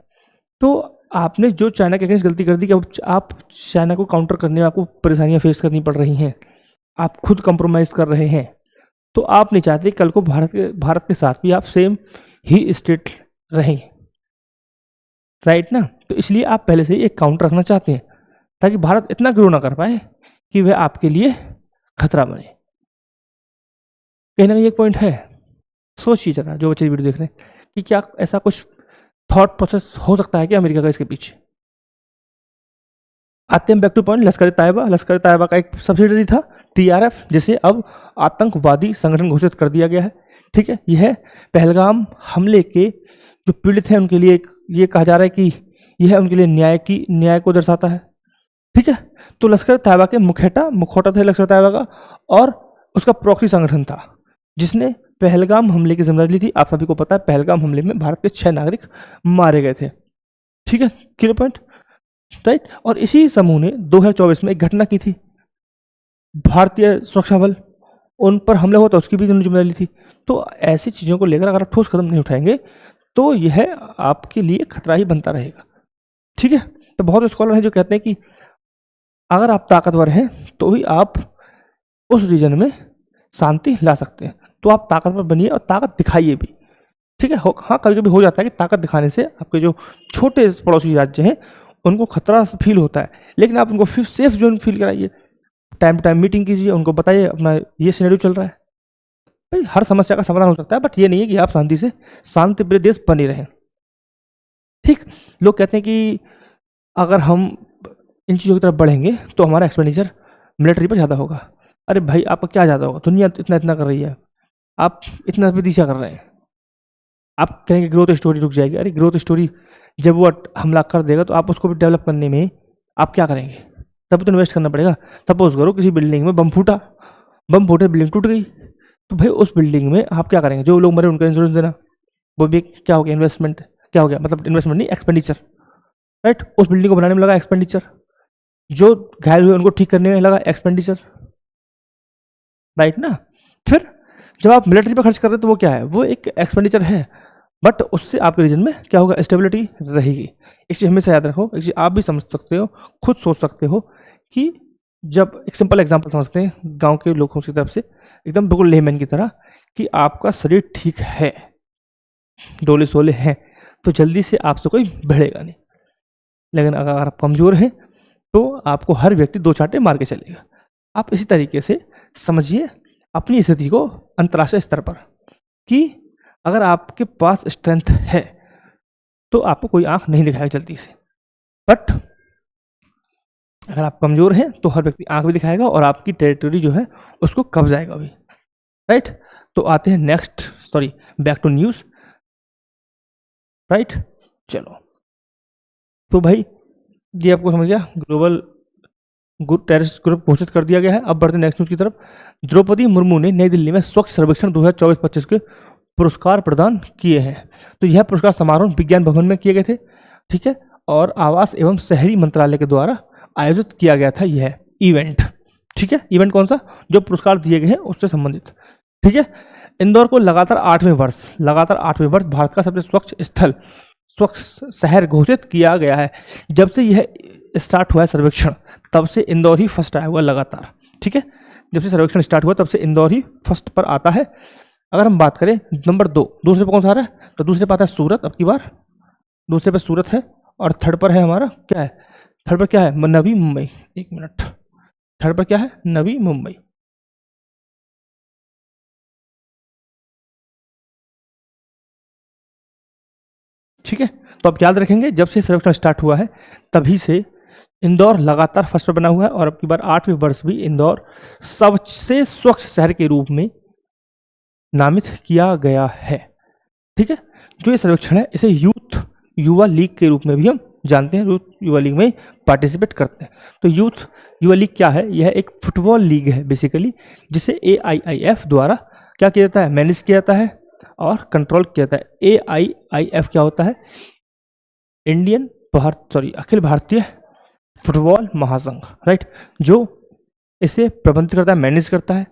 तो आपने जो चाइना के अगेंस्ट गलती कर दी कि अब आप चाइना को काउंटर करने में आपको परेशानियां फेस करनी पड़ रही हैं, आप खुद कंप्रोमाइज़ कर रहे हैं, तो आप नहीं चाहते कल को भारत के साथ भी आप सेम ही स्टेट रहेंगे, राइट ना। तो इसलिए आप पहले से ही एक काउंटर रखना चाहते हैं, ताकि भारत इतना ग्रो ना कर पाए कि वह आपके लिए खतरा बने। कहीं ना कहीं एक पॉइंट है, सोचिए जरा जो बच्चे वीडियो देख रहे हैं, कि क्या ऐसा कुछ थॉट प्रोसेस हो सकता है कि अमेरिका का इसके पीछे। आते हैं बैक टू पॉइंट, लश्कर तैयबा का एक सब्सिडरी था टीआरएफ, जिसे अब आतंकवादी संगठन घोषित कर दिया गया है। ठीक है, यह पहलगाम हमले के जो पीड़ित हैं उनके लिए ये कहा जा रहा है कि यह उनके लिए न्याय को दर्शाता है। ठीक है, तो लश्कर तैयबा के मुखौटा था लश्कर तैयबा का, और उसका प्रॉक्सी संगठन था जिसने पहलगाम हमले की जिम्मेदारी ली थी। आप सभी को पता है पहलगाम हमले में भारत के 6 नागरिक मारे गए थे। ठीक है, क्लियर पॉइंट, राइट। और इसी समूह ने 2024 में एक घटना की थी, भारतीय सुरक्षा बल उन पर हमला हुआ था, उसकी भी उन्होंने जिम्मेदारी ली थी। तो ऐसी चीज़ों को लेकर अगर आप ठोस कदम नहीं उठाएंगे तो यह आपके लिए खतरा ही बनता रहेगा। ठीक है, तो बहुत स्कॉलर हैं जो कहते हैं कि अगर आप ताकतवर हैं तो ही आप उस रीजन में शांति ला सकते हैं, तो आप ताकतवर बनिए और ताकत दिखाइए भी। ठीक है, हाँ कभी कभी हो जाता है कि ताकत दिखाने से आपके जो छोटे पड़ोसी राज्य हैं उनको खतरा फील होता है, लेकिन आप उनको फिर सेफ जोन फील कराइए, टाइम टू टाइम मीटिंग कीजिए, उनको बताइए अपना ये सिनेरियो चल रहा है। भाई हर समस्या का समाधान हो सकता है, बट ये नहीं है कि आप शांति प्रिय देश बने रहें। ठीक, लोग कहते हैं कि अगर हम इन चीज़ों की तरफ बढ़ेंगे तो हमारा एक्सपेंडिचर मिलिट्री पर ज़्यादा होगा। अरे भाई आपका क्या ज़्यादा होगा, दुनिया तो इतना इतना कर रही है, आप इतना प्रतीक्षा कर रहे हैं। आप कहेंगे ग्रोथ स्टोरी रुक जाएगी, अरे ग्रोथ स्टोरी जब वो हमला कर देगा तो आप उसको भी डेवलप करने में आप क्या करेंगे, तब तो इन्वेस्ट करना पड़ेगा। सपोज करो किसी बिल्डिंग में बम फूटा, बम फूटे बिल्डिंग टूट गई, तो भाई उस बिल्डिंग में आप क्या करेंगे, जो लोग मरे उनका इंश्योरेंस देना, वो भी क्या हो गया, इन्वेस्टमेंट। क्या हो गया, मतलब इन्वेस्टमेंट नहीं, एक्सपेंडिचर, राइट। उस बिल्डिंग को बनाने में लगा एक्सपेंडिचर, जो घायल हुए उनको ठीक करने में लगा एक्सपेंडिचर, राइट ना। फिर जब आप मिलिट्री पर खर्च कर रहे हैं तो वो क्या है, वो एक एक्सपेंडिचर है, बट उससे आपके रीजन में क्या होगा, स्टेबिलिटी रहेगी। एक चीज़ हमेशा याद रखो, एक चीज़ आप भी समझ सकते हो, खुद सोच सकते हो कि जब एक सिंपल एग्जांपल समझते हैं गांव के लोगों की तरफ से, एकदम बिल्कुल लेमैन की तरह, कि आपका शरीर ठीक है, डोले सोले हैं, तो जल्दी से आपसे कोई भिड़ेगा नहीं। लेकिन अगर आप कमज़ोर हैं तो आपको हर व्यक्ति दो चांटे मार के चलेगा। आप इसी तरीके से समझिए अपनी स्थिति को अंतर्राष्ट्रीय स्तर पर, कि अगर आपके पास स्ट्रेंथ है तो आपको कोई आंख नहीं दिखाएगा जल्दी से, बट अगर आप कमज़ोर हैं तो हर व्यक्ति आंख भी दिखाएगा और आपकी टेरिटरी जो है उसको कब्जाएगा भी, राइट। तो आते हैं next, sorry back to news, right. चलो तो भाई ये आपको समझ गया, ग्लोबल टेररिस्ट ग्रुप घोषित कर दिया गया है। अब बढ़ते हैं नेक्स्ट न्यूज़ की तरफ। द्रौपदी मुर्मू ने नई दिल्ली में स्वच्छ सर्वेक्षण 2024-25 के पुरस्कार प्रदान किए हैं। तो यह पुरस्कार समारोह विज्ञान भवन में किए गए थे, ठीक है, और आवास एवं शहरी मंत्रालय के द्वारा आयोजित किया गया था यह इवेंट, ठीक है। इवेंट कौन सा, जो पुरस्कार दिए गए हैं उससे संबंधित, ठीक है। इंदौर को लगातार 8वें वर्ष भारत का सबसे स्वच्छ स्थल, स्वच्छ शहर घोषित किया गया है। जब से यह स्टार्ट हुआ है सर्वेक्षण, तब से इंदौर ही फर्स्ट आया हुआ लगातार, ठीक है। जब से सर्वेक्षण स्टार्ट हुआ तब से इंदौर ही फर्स्ट पर आता है। अगर हम बात करें नंबर 2, दूसरे पर कौन सा आ रहा है, तो दूसरे पर आता है सूरत, अब की बार दूसरे पर सूरत है, और थर्ड पर है हमारा क्या है, थर्ड पर क्या है, नवी मुंबई। एक मिनट, थर्ड पर क्या है, नवी मुंबई, ठीक है। तो आप याद रखेंगे जब से सर्वेक्षण स्टार्ट हुआ है तभी से इंदौर लगातार फर्स्ट पर बना हुआ है, और अब की बार 8वें वर्ष भी इंदौर सबसे स्वच्छ शहर के रूप में नामित किया गया है, ठीक है। जो ये सर्वेक्षण है इसे युवा लीग के रूप में भी हम जानते हैं, युवा लीग में पार्टिसिपेट करते हैं। तो यूथ युवा लीग क्या है, यह एक फुटबॉल लीग है बेसिकली, जिसे AIIF द्वारा क्या किया जाता है, मैनेज किया जाता है और कंट्रोल किया जाता है। AIIF क्या होता है, अखिल भारतीय फुटबॉल महासंघ, राइट, जो इसे प्रबंधित करता है, मैनेज करता है,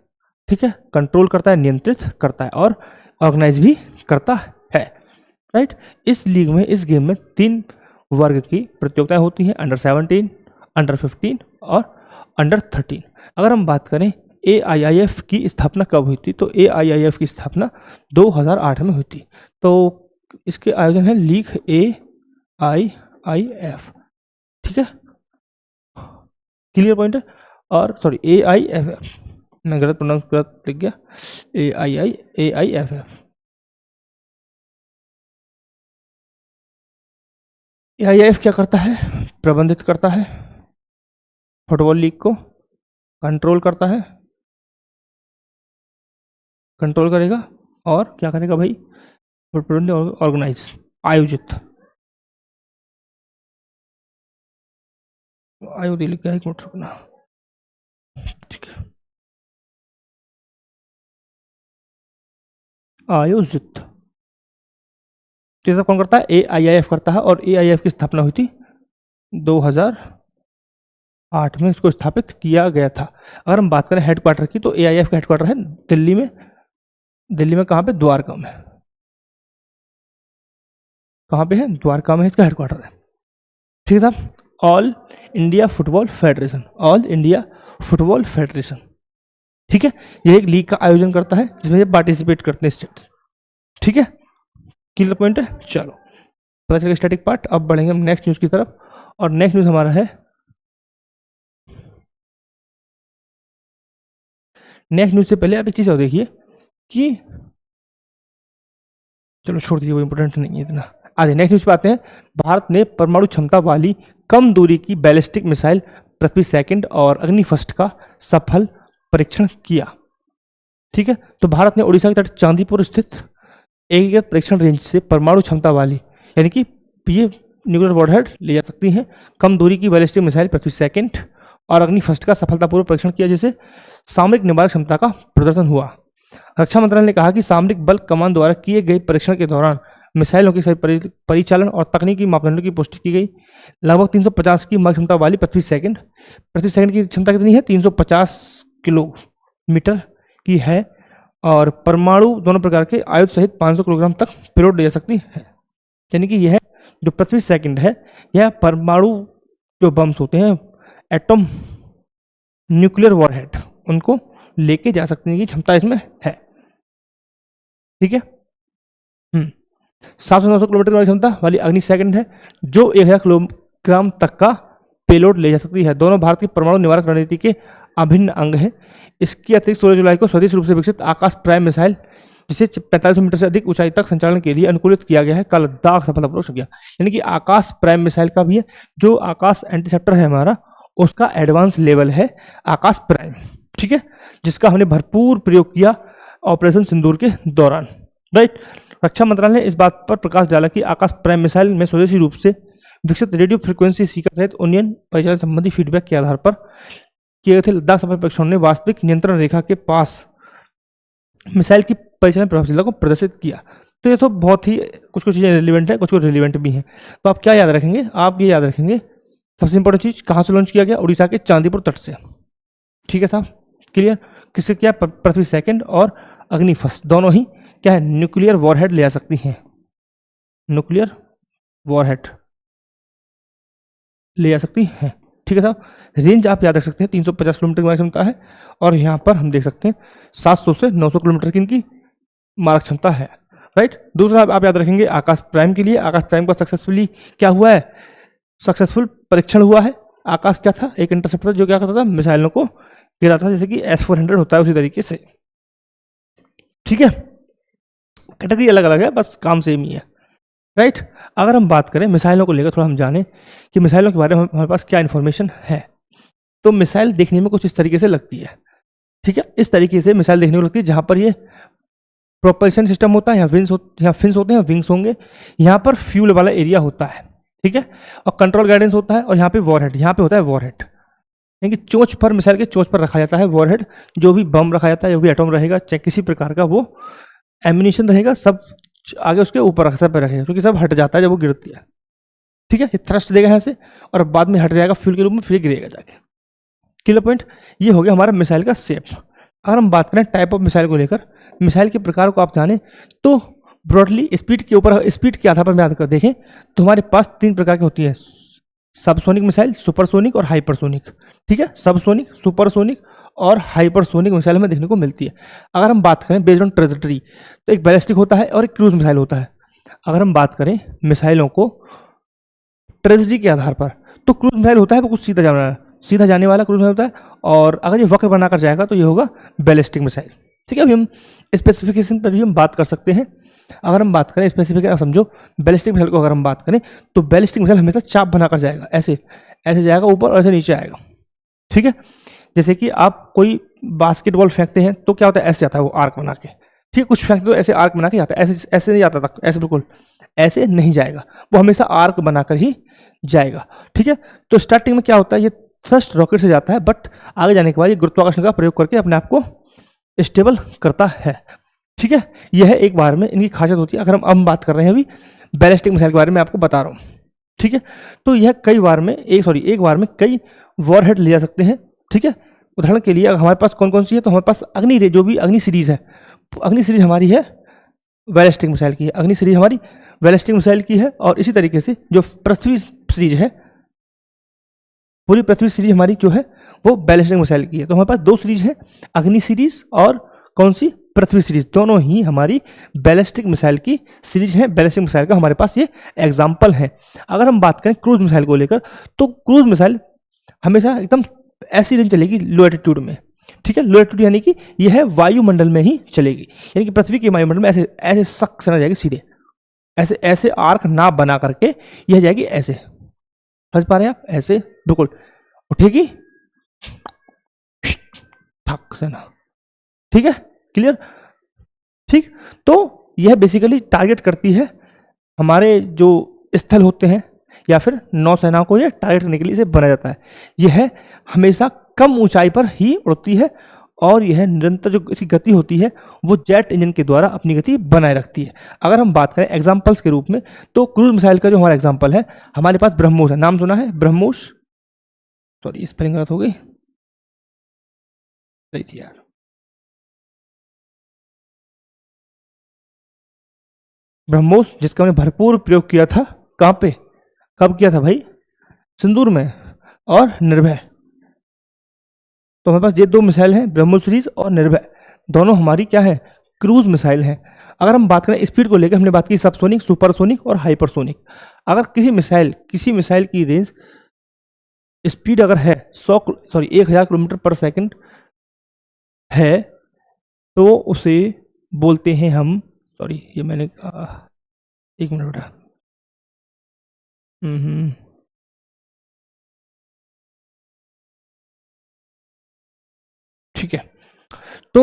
ठीक है, कंट्रोल करता है, नियंत्रित करता है और ऑर्गेनाइज भी करता है, राइट। इस लीग में, इस गेम में 3 वर्ग की प्रतियोगिताएं होती हैं, अंडर 17, अंडर 15 और अंडर 13। अगर हम बात करें AIIF की स्थापना कब हुई थी, तो AIIF की स्थापना 2008 में हुई थी। तो इसके आयोजन है लीग AIIF, ठीक है, क्लियर पॉइंट है। और सॉरी AIFF, मैं गलत प्रोनाउंस गलत लिख गया, AIFF। AIF क्या करता है, प्रबंधित करता है, फुटबॉल लीग को कंट्रोल करता है, कंट्रोल करेगा और क्या करेगा भाई, प्रबंध ऑर्गेनाइज, आयोजित, आयोजित लिखा है, एक मिनट रुकना, ठीक है, आयोजित, तो ये सब कौन करता है, AIIF करता है। और AIF की स्थापना हुई थी 2008 में, इसको स्थापित किया गया था। अगर हम बात करें हेडक्वार्टर की, तो AIF का हेडक्वार्टर है दिल्ली में। दिल्ली में कहाँ पे, द्वारका में, कहाँ पे है, द्वारका में इसका हेडक्वार्टर है, ठीक है साहब। All India football federation, all India football federation, ठीक है, ये एक लीग का आयोजन करता है जिसमें ये पार्टिसिपेट करते हैं स्टेट्स, ठीक है, क्लियर पॉइंट है। चलो पता चलेगा स्टैटिक पार्ट। अब बढ़ेंगे हम नेक्स्ट न्यूज़ की तरफ, और नेक्स्ट न्यूज़ हमारा है, नेक्स्ट न्यूज़ से पहले आप एक चीज़ और देखिए कि, चलो छोड़ दीजिए, वो इंपॉर्टेंट नहीं है इतना। आगे नेक्स्ट न्यूज़ पे आते हैं। भारत ने परमाणु क्षमता वाली कम दूरी की बैलिस्टिक मिसाइल पृथ्वी सेकंड और अग्नि फर्स्ट का सफल परीक्षण किया। ठीक है, तो भारत ने उड़ीसा के तट चांदीपुर स्थित एकीकृत परीक्षण रेंज से परमाणु क्षमता वाली, यानी कि ये न्यूक्लियर वॉरहेड ले जा सकती हैं, कम दूरी की बैलिस्टिक मिसाइल पृथ्वी सेकंड और अग्नि फर्स्ट का सफलतापूर्वक परीक्षण किया, जिससे सामरिक निवारक क्षमता का प्रदर्शन हुआ। रक्षा मंत्रालय ने कहा कि सामरिक बल कमान द्वारा किए गए परीक्षण के दौरान मिसाइलों के सही परिचालन और तकनीकी मापदंडों की पुष्टि की गई। लगभग 350 की मारक क्षमता वाली पृथ्वी सेकंड की क्षमता कितनी है? 350 किलोमीटर की है और परमाणु दोनों प्रकार के आयुध सहित 500 किलोग्राम तक पेलोड ले जा सकती है। यानी कि यह जो पृथ्वी सेकंड है, यह परमाणु जो बम्स होते हैं, एटम न्यूक्लियर वॉरहेड, उनको लेके जा सकने की क्षमता इसमें है। ठीक है, 700 900 किलोमीटर वाली क्षमता वाली अग्नि सेकंड है, जो 1000 किलोग्राम तक का पेलोड ले जा सकती है। दोनों भारत की परमाणु निवारक रणनीति के अभिन्न अंग है। इसके अतिरिक्त 16 जुलाई को स्वदेशी रूप से विकसित आकाश प्राइम मिसाइल, जिसे 45 मीटर से अधिक ऊंचाई तक संचालन के लिए अनुकूलित किया गया है, का लद्दाख सफलतापूर्वक किया। यानी कि आकाश प्राइम मिसाइल का भी है, जो आकाश इंटरसेप्टर है हमारा, उसका एडवांस लेवल है आकाश प्राइम। ठीक है, जिसका हमने भरपूर प्रयोग किया ऑपरेशन सिंदूर के दौरान। राइट, रक्षा मंत्रालय ने इस बात पर प्रकाश डाला कि आकाश प्राइम मिसाइल में स्वदेशी रूप से विकसित रेडियो फ्रीक्वेंसी सीकर सहित उन्नयन परिचालन संबंधी फीडबैक के आधार पर किए गए थे। लद्दाख सफल परीक्षण ने वास्तविक नियंत्रण रेखा के पास मिसाइल की परिचालन प्रभावशीलता को प्रदर्शित किया। तो ये तो बहुत ही कुछ चीज़ें रिलेवेंट है, कुछ रिलेवेंट भी हैं। तो आप क्या याद रखेंगे? आप ये याद रखेंगे, सबसे इंपॉर्टेंट चीज कहाँ से लॉन्च किया गया? उड़ीसा के चांदीपुर तट से। ठीक है साहब, क्लियर? किससे किया? पृथ्वी सेकंड और अग्नि फर्स्ट, दोनों ही क्या है? न्यूक्लियर वॉरहेड ले आ सकती हैं। न्यूक्लियर वॉरहेड ले आ सकती हैं। ठीक है साहब, रेंज आप याद रख सकते हैं, 350 किलोमीटर की मारक क्षमता है और यहाँ पर हम देख सकते हैं 700 से 900 किलोमीटर की इनकी मारक क्षमता है। राइट, दूसरा आप याद रखेंगे आकाश प्राइम के लिए, आकाश प्राइम का सक्सेसफुली क्या हुआ है? सक्सेसफुल परीक्षण हुआ है। आकाश क्या था? एक इंटरसेप्टर जो क्या करता था? मिसाइलों को गिरा था, जैसे कि S-400 होता है उसी तरीके से। ठीक है, कैटेगरी अलग अलग है, बस काम सेम ही है। राइट, अगर हम बात करें मिसाइलों को लेकर, थोड़ा हम जाने कि मिसाइलों के बारे में हमारे पास क्या इन्फॉर्मेशन है। तो मिसाइल देखने में कुछ इस तरीके से लगती है। ठीक है, इस तरीके से मिसाइल देखने को लगती है, जहां पर ये प्रोपल्शन सिस्टम होता है, यहाँ फिन्स होते हैं, विंग्स होंगे, यहाँ पर फ्यूल वाला एरिया होता है। ठीक है, और कंट्रोल गाइडेंस होता है, और यहाँ पे वॉरहेड, यहाँ पे होता है वॉरहेड, यानी कि चोंच पर, मिसाइल के चोंच पर रखा जाता है वॉरहेड। जो भी बम रखा जाता है, जो भी एटम रहेगा, चाहे किसी प्रकार का वो एम्यूनिशन रहेगा, सब आगे उसके ऊपर रख पर रखेगा, क्योंकि सब हट जाता है जब वो गिरती है। ठीक है, ये थ्रस्ट देगा यहाँ से और बाद में हट जाएगा फ्यूल के रूप में, फिर गिरेगा जाके। Clear point? ये हो गया हमारा मिसाइल का शेप। अगर हम बात करें टाइप ऑफ मिसाइल को लेकर, मिसाइल के प्रकार को आप जाने तो ब्रॉडली स्पीड के ऊपर, स्पीड के आधार पर याद कर देखें तो हमारे पास 3 प्रकार की होती है: सबसोनिक मिसाइल, सुपरसोनिक और हाइपरसोनिक। ठीक है, सबसोनिक, सुपरसोनिक और हाइपरसोनिक मिसाइल हमें देखने को मिलती है। अगर हम बात करें बेस्ड ऑन ट्रेजेक्टरी, तो एक बैलिस्टिक होता है और एक क्रूज मिसाइल होता है। अगर हम बात करें मिसाइलों को ट्रेजेक्टरी के आधार पर, तो क्रूज मिसाइल होता है वो कुछ सीधा जाने वाला क्रूज मिसाइल होता है, और अगर ये वक्र बनाकर जाएगा तो ये होगा बैलिस्टिक मिसाइल। ठीक है, अभी हम स्पेसिफिकेशन पर भी हम बात कर सकते हैं। अगर हम बात करें स्पेसिफिकेशन, समझो बैलिस्टिक मिसाइल को अगर हम बात करें तो बैलिस्टिक मिसाइल हमेशा चाप बनाकर जाएगा, ऐसे ऐसे जाएगा ऊपर और ऐसे नीचे आएगा। ठीक है, जैसे कि आप कोई बास्केटबॉल फेंकते हैं तो क्या होता है? ऐसे जाता है वो आर्क बना के। ठीक है, कुछ फेंकते तो ऐसे आर्क बना के जाता है, ऐसे ऐसे नहीं जाता तक, ऐसे बिल्कुल ऐसे नहीं जाएगा, वो हमेशा आर्क बनाकर ही जाएगा। ठीक है, तो स्टार्टिंग में क्या होता है? ये थ्रस्ट रॉकेट से जाता है, बट आगे जाने के बाद ये गुरुत्वाकर्षण का प्रयोग करके अपने आप को स्टेबल करता है। ठीक है, यह एक बार में इनकी खासियत होती है। अगर हम बात कर रहे हैं अभी बैलिस्टिक मिसाइल के बारे में आपको बता रहा हूँ। ठीक है, तो यह कई बार में एक बार में कई वॉरहेड ले जा सकते हैं। ठीक है, उदाहरण के लिए हमारे पास कौन कौन सी है, तो हमारे पास अग्नि, जो भी अग्नि सीरीज है, अग्नि सीरीज हमारी है बैलिस्टिक मिसाइल की है, अग्नि सीरीज हमारी बैलिस्टिक मिसाइल की है। और इसी तरीके से जो पृथ्वी सीरीज है, पूरी पृथ्वी सीरीज हमारी जो है वो बैलिस्टिक मिसाइल की है। तो हमारे पास 2 सीरीज है, अग्नि सीरीज और कौन सी? पृथ्वी सीरीज। दोनों ही हमारी बैलिस्टिक मिसाइल की सीरीज है। बैलिस्टिक मिसाइल का हमारे पास ये एग्जाम्पल है। अगर हम बात करें क्रूज मिसाइल को लेकर, तो क्रूज मिसाइल हमेशा एकदम ऐसी रेंज चलेगी लो एटीट्यूड में। ठीक है, लो एटीट्यूड यानी कि यह है वायुमंडल में ही चलेगी, यानी कि पृथ्वी के वायुमंडल में ऐसे ऐसे सक से ना जाएगी, सीधे ऐसे ऐसे आर्क ना बना करके यह जाएगी ऐसे। समझ पा रहे हैं आप? ऐसे बिल्कुल उठेगी थक सेना। ठीक है, क्लियर। ठीक, तो यह बेसिकली टारगेट करती है हमारे जो स्थल होते हैं या फिर नौसेना को यह टारगेट करने के लिए इसे बनाया जाता है। यह हमेशा कम ऊंचाई पर ही उड़ती है और यह निरंतर जो इसकी गति होती है वो जेट इंजन के द्वारा अपनी गति बनाए रखती है। अगर हम बात करें एग्जाम्पल्स के रूप में, तो क्रूज मिसाइल का जो हमारा एग्जाम्पल है, हमारे पास ब्रह्मोस है, नाम सुना है ब्रह्मोस, सॉरी स्पेलिंग गलत हो गई, सही थी यार। ब्रह्मोस जिसका हमने भरपूर प्रयोग किया था, कहाँ पे, कब किया था भाई, सिंदूर में और निर्भय। तो हमारे पास ये दो मिसाइल हैं, ब्रह्मोस सीरीज और निर्भय, दोनों हमारी क्या है, क्रूज मिसाइल हैं। अगर हम बात करें स्पीड को लेकर, हमने बात की सबसोनिक, सुपरसोनिक और हाइपरसोनिक। अगर किसी मिसाइल की रेंज स्पीड अगर है 1000 किलोमीटर पर सेकंड है, तो उसे बोलते हैं हम, सॉरी ये मैंने एक मिनट बेटा, ठीक है। तो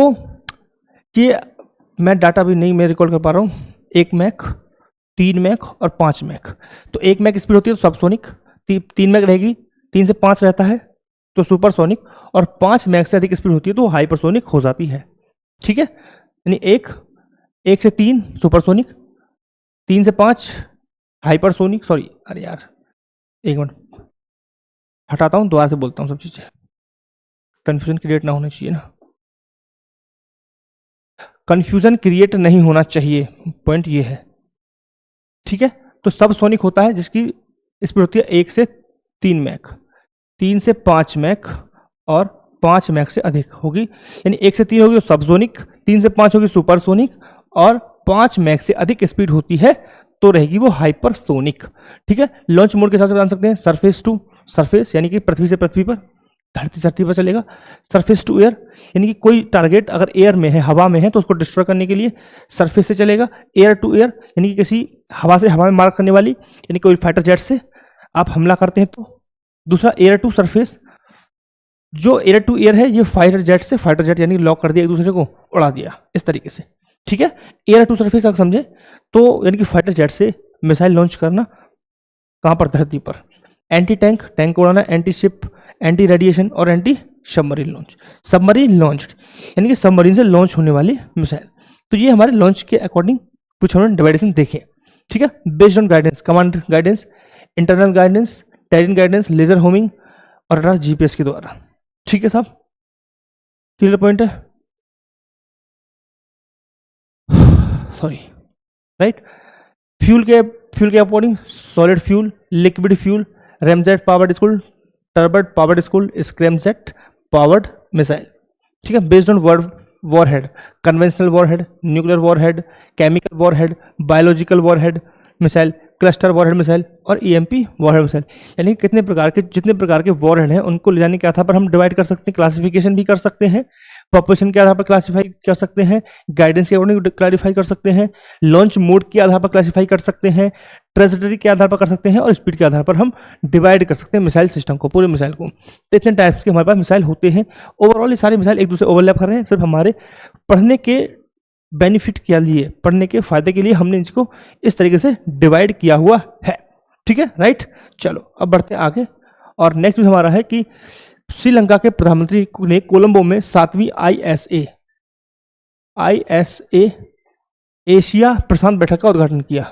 ये मैं डाटा भी नहीं मैं रिकॉर्ड कर पा रहा हूँ, 1 मैक, 3 मैक और 5 मैक। तो 1 मैक स्पीड होती है तो सबसोनिक, 3 मैक रहेगी, 3 से 5 रहता है तो सुपरसोनिक, और 5 मैक से अधिक स्पीड होती है तो हाइपरसोनिक हो जाती है। ठीक है, यानी 1 से 3 सुपरसोनिक, 3 से 5 हाइपरसोनिक, सॉरी अरे यार एक मिनट हटाता हूँ, दोबारा से बोलता हूँ सब चीज़ें, कन्फ्यूजन क्रिएट ना होना चाहिए ना, कन्फ्यूजन क्रिएट नहीं होना चाहिए, पॉइंट ये है। ठीक है, तो सबसोनिक होता है जिसकी स्पीड होती है 1 से 3 मैक, 3 से 5 मैक और 5 मैक से अधिक होगी, यानी 1 से 3 होगी तो सबसोनिक, 3 से 5 होगी सुपरसोनिक, और 5 मैक से अधिक स्पीड होती है तो रहेगी वो हाइपरसोनिक। ठीक है, लॉन्च मोड के हिसाब से जान सकते हैं, सरफेस टू सरफेस यानी कि पृथ्वी से पृथ्वी पर, धरती पर चलेगा। सरफेस टू एयर यानी कि कोई टारगेट अगर एयर में है, हवा में है, तो उसको डिस्ट्रॉय करने के लिए सरफेस से चलेगा। एयर टू एयर यानी कि किसी हवा से हवा में मार करने वाली, यानी कोई फाइटर जेट से आप हमला करते हैं तो। दूसरा एयर टू सरफेस, जो एयर टू एयर है ये फाइटर जेट यानी लॉक कर दिया, एक दूसरे को उड़ा दिया इस तरीके से। ठीक है, एयर टू सरफेस अगर समझे तो यानी कि फाइटर जेट से मिसाइल लॉन्च करना, कहां पर, धरती पर। एंटी टैंक उड़ाना, एंटी शिप, एंटी रेडिएशन और anti submarine launch. Submarine launch यानी कि सबमरीन से लॉन्च होने वाली मिसाइल। तो ये हमारे लॉन्च के अकॉर्डिंग कुछ हमने डिवाइडेशन देखे। ठीक है, based on guidance, command guidance, internal guidance, terrain guidance, laser homing और जीपीएस के द्वारा। ठीक है साहब, क्लियर पॉइंट है, सॉरी राइट। फ्यूल के according solid fuel, liquid fuel, ramjet powered school, turbo powered school, scramjet powered missile. ठीक है, based on warhead, conventional warhead, nuclear warhead, chemical warhead, biological warhead missile, cluster warhead missile और EMP warhead missile. यानी जितने प्रकार के warhead हैं उनको ले जाने के आधार पर हम डिवाइड कर सकते हैं, क्लासिफिकेशन भी कर सकते हैं, पॉपुलेशन के आधार पर क्लासिफाई कर सकते हैं, गाइडेंस के अकॉर्डिंग क्लासिफाई कर सकते हैं, लॉन्च मोड के आधार पर क्लासिफाई कर सकते हैं, ट्रेजेक्टरी के आधार पर कर सकते हैं और स्पीड के आधार पर हम डिवाइड कर सकते हैं मिसाइल सिस्टम को, पूरे मिसाइल को। तो इतने टाइप्स के हमारे पास मिसाइल होते हैं। ओवरऑल ये सारे मिसाइल एक दूसरे ओवरलैप कर रहे हैं, सिर्फ हमारे पढ़ने के बेनिफिट के लिए, पढ़ने के फायदे के लिए हमने इसको इस तरीके से डिवाइड किया हुआ है। ठीक है, राइट। चलो अब बढ़ते हैं आगे, और नेक्स्ट हमारा है कि श्रीलंका के प्रधानमंत्री ने कोलंबो में 7वीं ISA एशिया प्रशांत बैठक का उद्घाटन किया।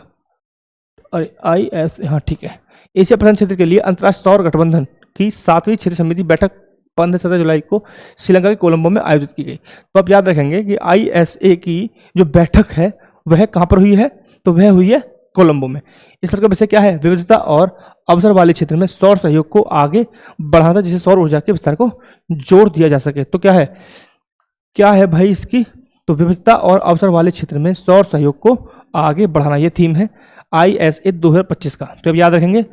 अरे ISA, हाँ ठीक है, एशिया प्रशांत क्षेत्र के लिए अंतर्राष्ट्रीय सौर गठबंधन की 7वीं क्षेत्रीय समिति बैठक 15-17 जुलाई को श्रीलंका के कोलंबो में आयोजित की गई। तो आप याद रखेंगे कि ISA की जो बैठक है वह कहाँ पर हुई है, तो वह हुई है कोलंबो में। इस पर का विषय क्या है, विविधता और अवसर वाले क्षेत्र में सौर सहयोग को आगे बढ़ाना, जिससे सौर ऊर्जा के विस्तार को जोड़ दिया जा सके। तो क्या है भाई इसकी, तो विविधता और अवसर वाले क्षेत्र में सौर सहयोग को आगे बढ़ाना, ये थीम है ISA 2025 का। तो अब याद रखेंगे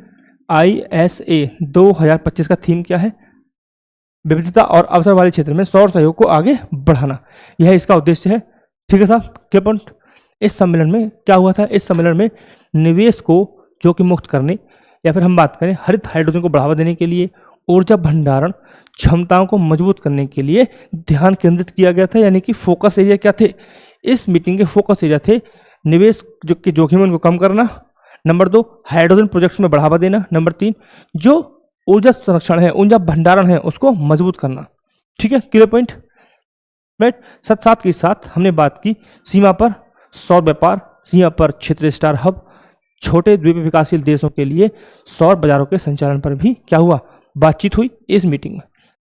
ISA 2025 का थीम क्या है, विविधता और अवसर वाले क्षेत्र में सौर सहयोग को आगे बढ़ाना, यह इसका उद्देश्य है। ठीक है साहब, क्या पॉइंट। इस सम्मेलन में क्या हुआ था, इस सम्मेलन में निवेश को जोखिम मुक्त करने, या फिर हम बात करें हरित हाइड्रोजन को बढ़ावा देने के लिए, ऊर्जा भंडारण क्षमताओं को मजबूत करने के लिए ध्यान केंद्रित किया गया था। यानी कि फोकस एरिया क्या थे इस मीटिंग के? फोकस एरिया थे निवेश जो कि जोखिम उनको कम करना, नंबर 2 हाइड्रोजन प्रोजेक्ट्स में बढ़ावा देना, नंबर 3 जो ऊर्जा संरक्षण है, ऊर्जा भंडारण है उसको मजबूत करना। ठीक है, क्लियर पॉइंट, राइट। साथ के साथ हमने बात की सीमा पर सौर व्यापार, सीमा पर क्षेत्रीय स्टार हब, छोटे द्वीप विकासशील देशों के लिए सौर बाजारों के संचालन पर भी क्या हुआ, बातचीत हुई इस मीटिंग में।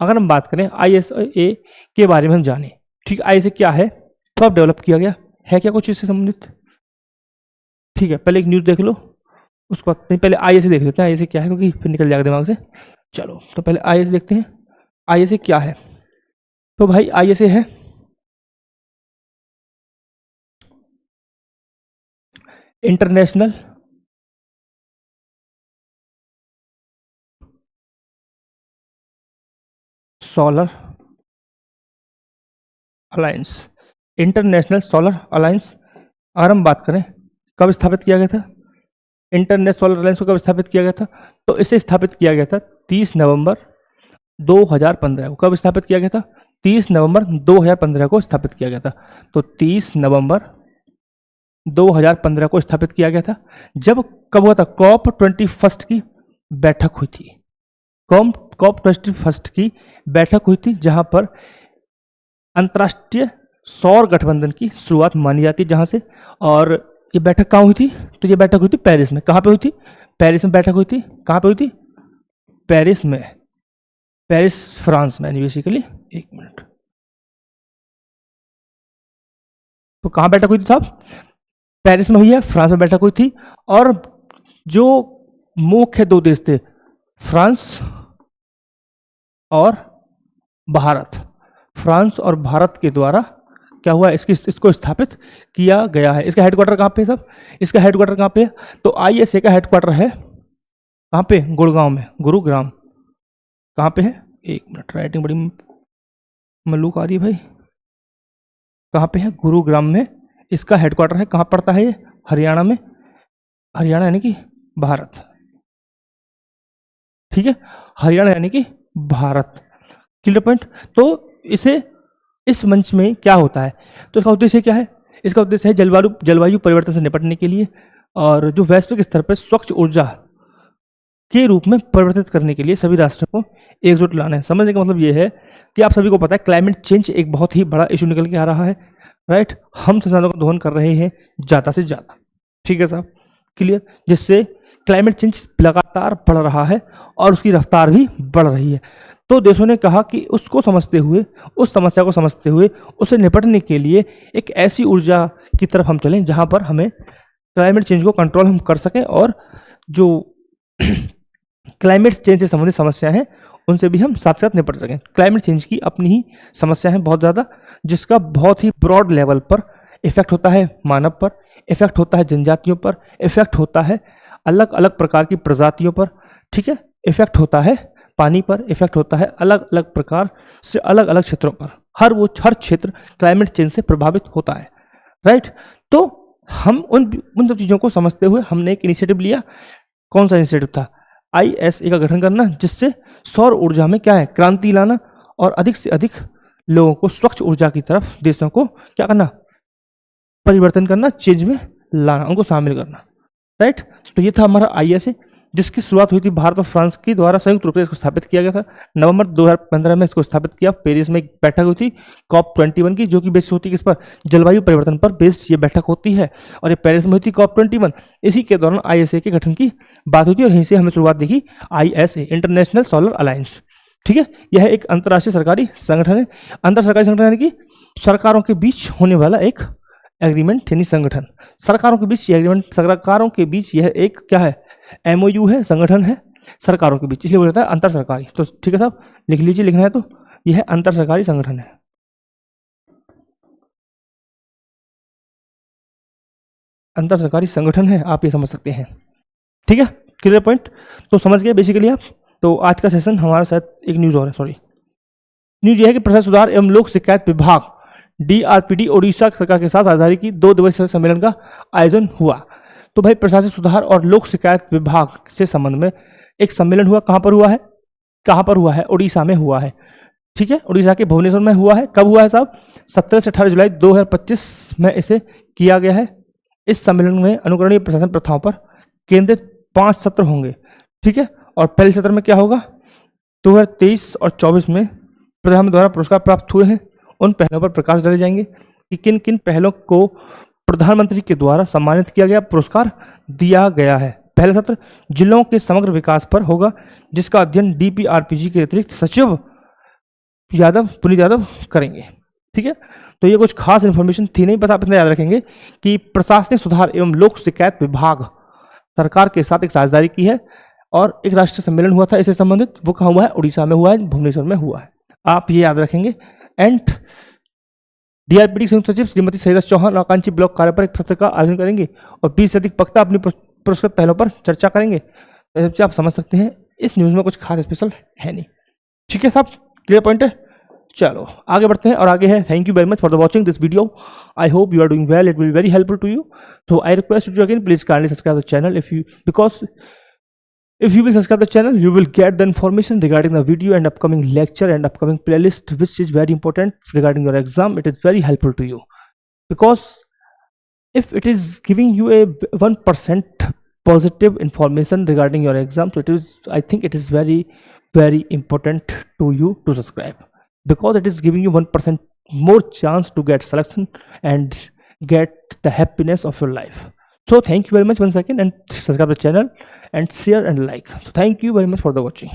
अगर हम बात करें ISA के बारे में हम जाने, ठीक, ISA क्या है, कब डेवलप किया गया है, क्या कुछ इससे संबंधित? ठीक है, पहले एक न्यूज़ देख लो, उसको नहीं पहले ISA देख लेते हैं ISA क्या है, क्योंकि फिर निकल जाएगा दिमाग से। चलो तो पहले ISA देखते हैं ISA क्या है। तो भाई ISA है international solar alliance. International solar alliance अगर हम बात करें कब स्थापित किया गया था, इंटरनेशनल सोलर अलायंस को कब स्थापित किया गया था? तो इसे स्थापित किया गया था 30 नवंबर 2015 को। कब स्थापित किया गया था? 30 नवंबर 2015 को स्थापित किया गया था। तो 30 नवंबर 2015 को स्थापित किया गया था। जब कब हुआ था? COP21 की बैठक हुई थी। COP21 की बैठक हुई थी जहां पर अंतर्राष्ट्रीय सौर गठबंधन की शुरुआत मानी जाती है जहां से। और ये बैठक कहाँ हुई थी? तो ये बैठक हुई थी पेरिस में। कहाँ पे हुई थी? पेरिस में बैठक हुई थी। कहाँ पे हुई थी? पेरिस में, पेरिस फ्रांस में बेसिकली। एक मिनट, तो कहाँ बैठक हुई थी साहब? पेरिस में हुई है, फ्रांस में बैठक हुई थी। और जो मुख्य 2 देश थे फ्रांस और भारत, फ्रांस और भारत के द्वारा क्या हुआ, इसको स्थापित किया गया है। इसका हेडक्वार्टर कहाँ पे सब? इसका हेडक्वार्टर कहाँ पे है? तो ISA का हेडक्वार्टर है कहाँ पे? गुड़गांव में, गुरुग्राम। कहाँ पे है? एक मिनट, राइटिंग बड़ी मल्लूक आ रही है भाई। कहाँ पे है? गुरुग्राम में इसका हेडक्वार्टर है। कहाँ पड़ता है ये? हरियाणा में। हरियाणा यानी कि भारत, ठीक है, हरियाणा यानी कि भारत। Clear point. तो इसे इस मंच में क्या होता है, तो इसका उद्देश्य क्या है? इसका उद्देश्य है जलवायु परिवर्तन से निपटने के लिए और जो वैश्विक स्तर पर स्वच्छ ऊर्जा के रूप में परिवर्तित करने के लिए सभी राष्ट्रों को एकजुट लाना है। समझने का मतलब ये है कि आप सभी को पता है क्लाइमेट चेंज एक बहुत ही बड़ा इशू निकल के आ रहा है, राइट। हम संसाधनों का दोहन कर रहे हैं ज़्यादा से ज़्यादा, ठीक है साहब, क्लियर। जिससे क्लाइमेट चेंज लगातार बढ़ रहा है और उसकी रफ्तार भी बढ़ रही है। तो देशों ने कहा कि उसको समझते हुए, उस समस्या को समझते हुए उससे निपटने के लिए एक ऐसी ऊर्जा की तरफ हम चलें जहां पर हमें क्लाइमेट चेंज को कंट्रोल हम कर सकें और जो क्लाइमेट चेंज से संबंधित समस्याएं हैं उनसे भी हम साथ साथ निपट सकें। क्लाइमेट चेंज की अपनी ही समस्या है बहुत ज़्यादा, जिसका बहुत ही ब्रॉड लेवल पर इफेक्ट होता है मानव पर, इफेक्ट होता है जनजातियों पर, इफेक्ट होता है अलग अलग प्रकार की प्रजातियों पर, ठीक है, इफेक्ट होता है पानी पर, इफेक्ट होता है अलग अलग प्रकार से अलग अलग क्षेत्रों पर। हर क्षेत्र क्लाइमेट चेंज से प्रभावित होता है, राइट। तो हम उन सब चीज़ों को समझते हुए हमने एक इनिशिएटिव लिया। कौन सा इनिशिएटिव था? ISA का गठन करना, जिससे सौर ऊर्जा में क्या है, क्रांति लाना और अधिक से अधिक लोगों को स्वच्छ ऊर्जा की तरफ देशों को क्या करना, परिवर्तन करना, चेंज में लाना, उनको शामिल करना, राइट। तो ये था हमारा ISA, जिसकी शुरुआत हुई थी भारत और फ्रांस के द्वारा संयुक्त रूप से इसको स्थापित किया गया था। नवंबर 2015 में इसको स्थापित किया। पेरिस में एक बैठक हुई थी COP21 की, जो कि बेस्ड होती है किस पर? जलवायु परिवर्तन पर बेस्ड ये बैठक होती है और ये पेरिस में हुई थी COP21। इसी के दौरान ISA के गठन की बात हुई थी और यहीं से हमें शुरुआत देखी ISA, इंटरनेशनल सोलर अलायंस, ठीक है। यह एक अंतर्राष्ट्रीय सरकारी संगठन है। अंतर सरकारी संगठन यानी कि सरकारों के बीच होने वाला एक एग्रीमेंट यानी संगठन। सरकारों के बीच एग्रीमेंट, सरकारों के बीच यह एक क्या है, MOU है, संगठन है सरकारों के बीच, इसलिए बोला जाता है अंतर सरकारी। तो ठीक है साहब, लिख लीजिए, लिखना है तो यह अंतर सरकारी संगठन है। अंतर सरकारी संगठन है, आप ये समझ सकते हैं, ठीक है, क्लियर पॉइंट। तो समझ गए बेसिकली आप। तो आज का सेशन हमारा शायद एक न्यूज और है, सॉरी, न्यूज यह है कि प्रशासन सुधार एवं लोक शिकायत विभाग DRPD ओडिशा सरकार के साथ राजधानी की 2 दिवसीय सम्मेलन का आयोजन हुआ। तो भाई प्रशासनिक सुधार और लोक शिकायत विभाग से संबंध में एक सम्मेलन हुआ। कहां पर हुआ है? कहाँ पर हुआ है? उड़ीसा में हुआ है। ठीक है, उड़ीसा के भुवनेश्वर में हुआ है। कब हुआ है साहब? 17 से 18 जुलाई 2025 में इसे किया गया है। इस सम्मेलन में अनुकरणीय प्रशासन प्रथाओं पर केंद्रित 5 सत्र होंगे। ठीक है, और पहले सत्र में क्या होगा? 2023 और 24 में प्रधानमंत्री द्वारा पुरस्कार प्राप्त हुए हैं, उन पहलों पर प्रकाश डाले जाएंगे कि किन किन पहलों को प्रधानमंत्री के द्वारा सम्मानित किया गया, पुरस्कार दिया गया है। पहला सत्र जिलों के समग्र विकास पर होगा, जिसका अध्ययन DPRPG के अतिरिक्त सचिव पुनीत यादव करेंगे। ठीक है, तो ये कुछ खास इंफॉर्मेशन थी नहीं, बस आप इतना याद रखेंगे कि प्रशासनिक सुधार एवं लोक शिकायत विभाग सरकार के साथ एक साझेदारी की है और एक राष्ट्रीय सम्मेलन हुआ था इससे संबंधित। वो कहाँ हुआ है? उड़ीसा में हुआ है, भुवनेश्वर में हुआ है। आप ये याद रखेंगे। एंड DRPD संयुक्त सचिव श्रीमती सरिता चौहान आकांक्षी ब्लॉक कार्य पर एक पत्र का आयोजन करेंगे और 20 से अधिक वक्ता अपनी पुरस्कृत पहलों पर चर्चा करेंगे। तो आप समझ सकते हैं इस न्यूज़ में कुछ खास स्पेशल है नहीं। ठीक है साहब, क्लियर पॉइंट है। चलो आगे बढ़ते हैं और आगे है thank you very much for the watching this video. I hope you are doing well, it will be very helpful to you. So I request you again, please kindly subscribe the channel because if you will subscribe the channel, you will get the information regarding the video and upcoming lecture and upcoming playlist, which is very important regarding your exam. It is very helpful to you because if it is giving you a 1% positive information regarding your exam, so I think it is very, very important to you to subscribe because it is giving you 1% more chance to get selection and get the happiness of your life. So thank you very much once again, and subscribe the channel and share and like. So thank you very much for the watching.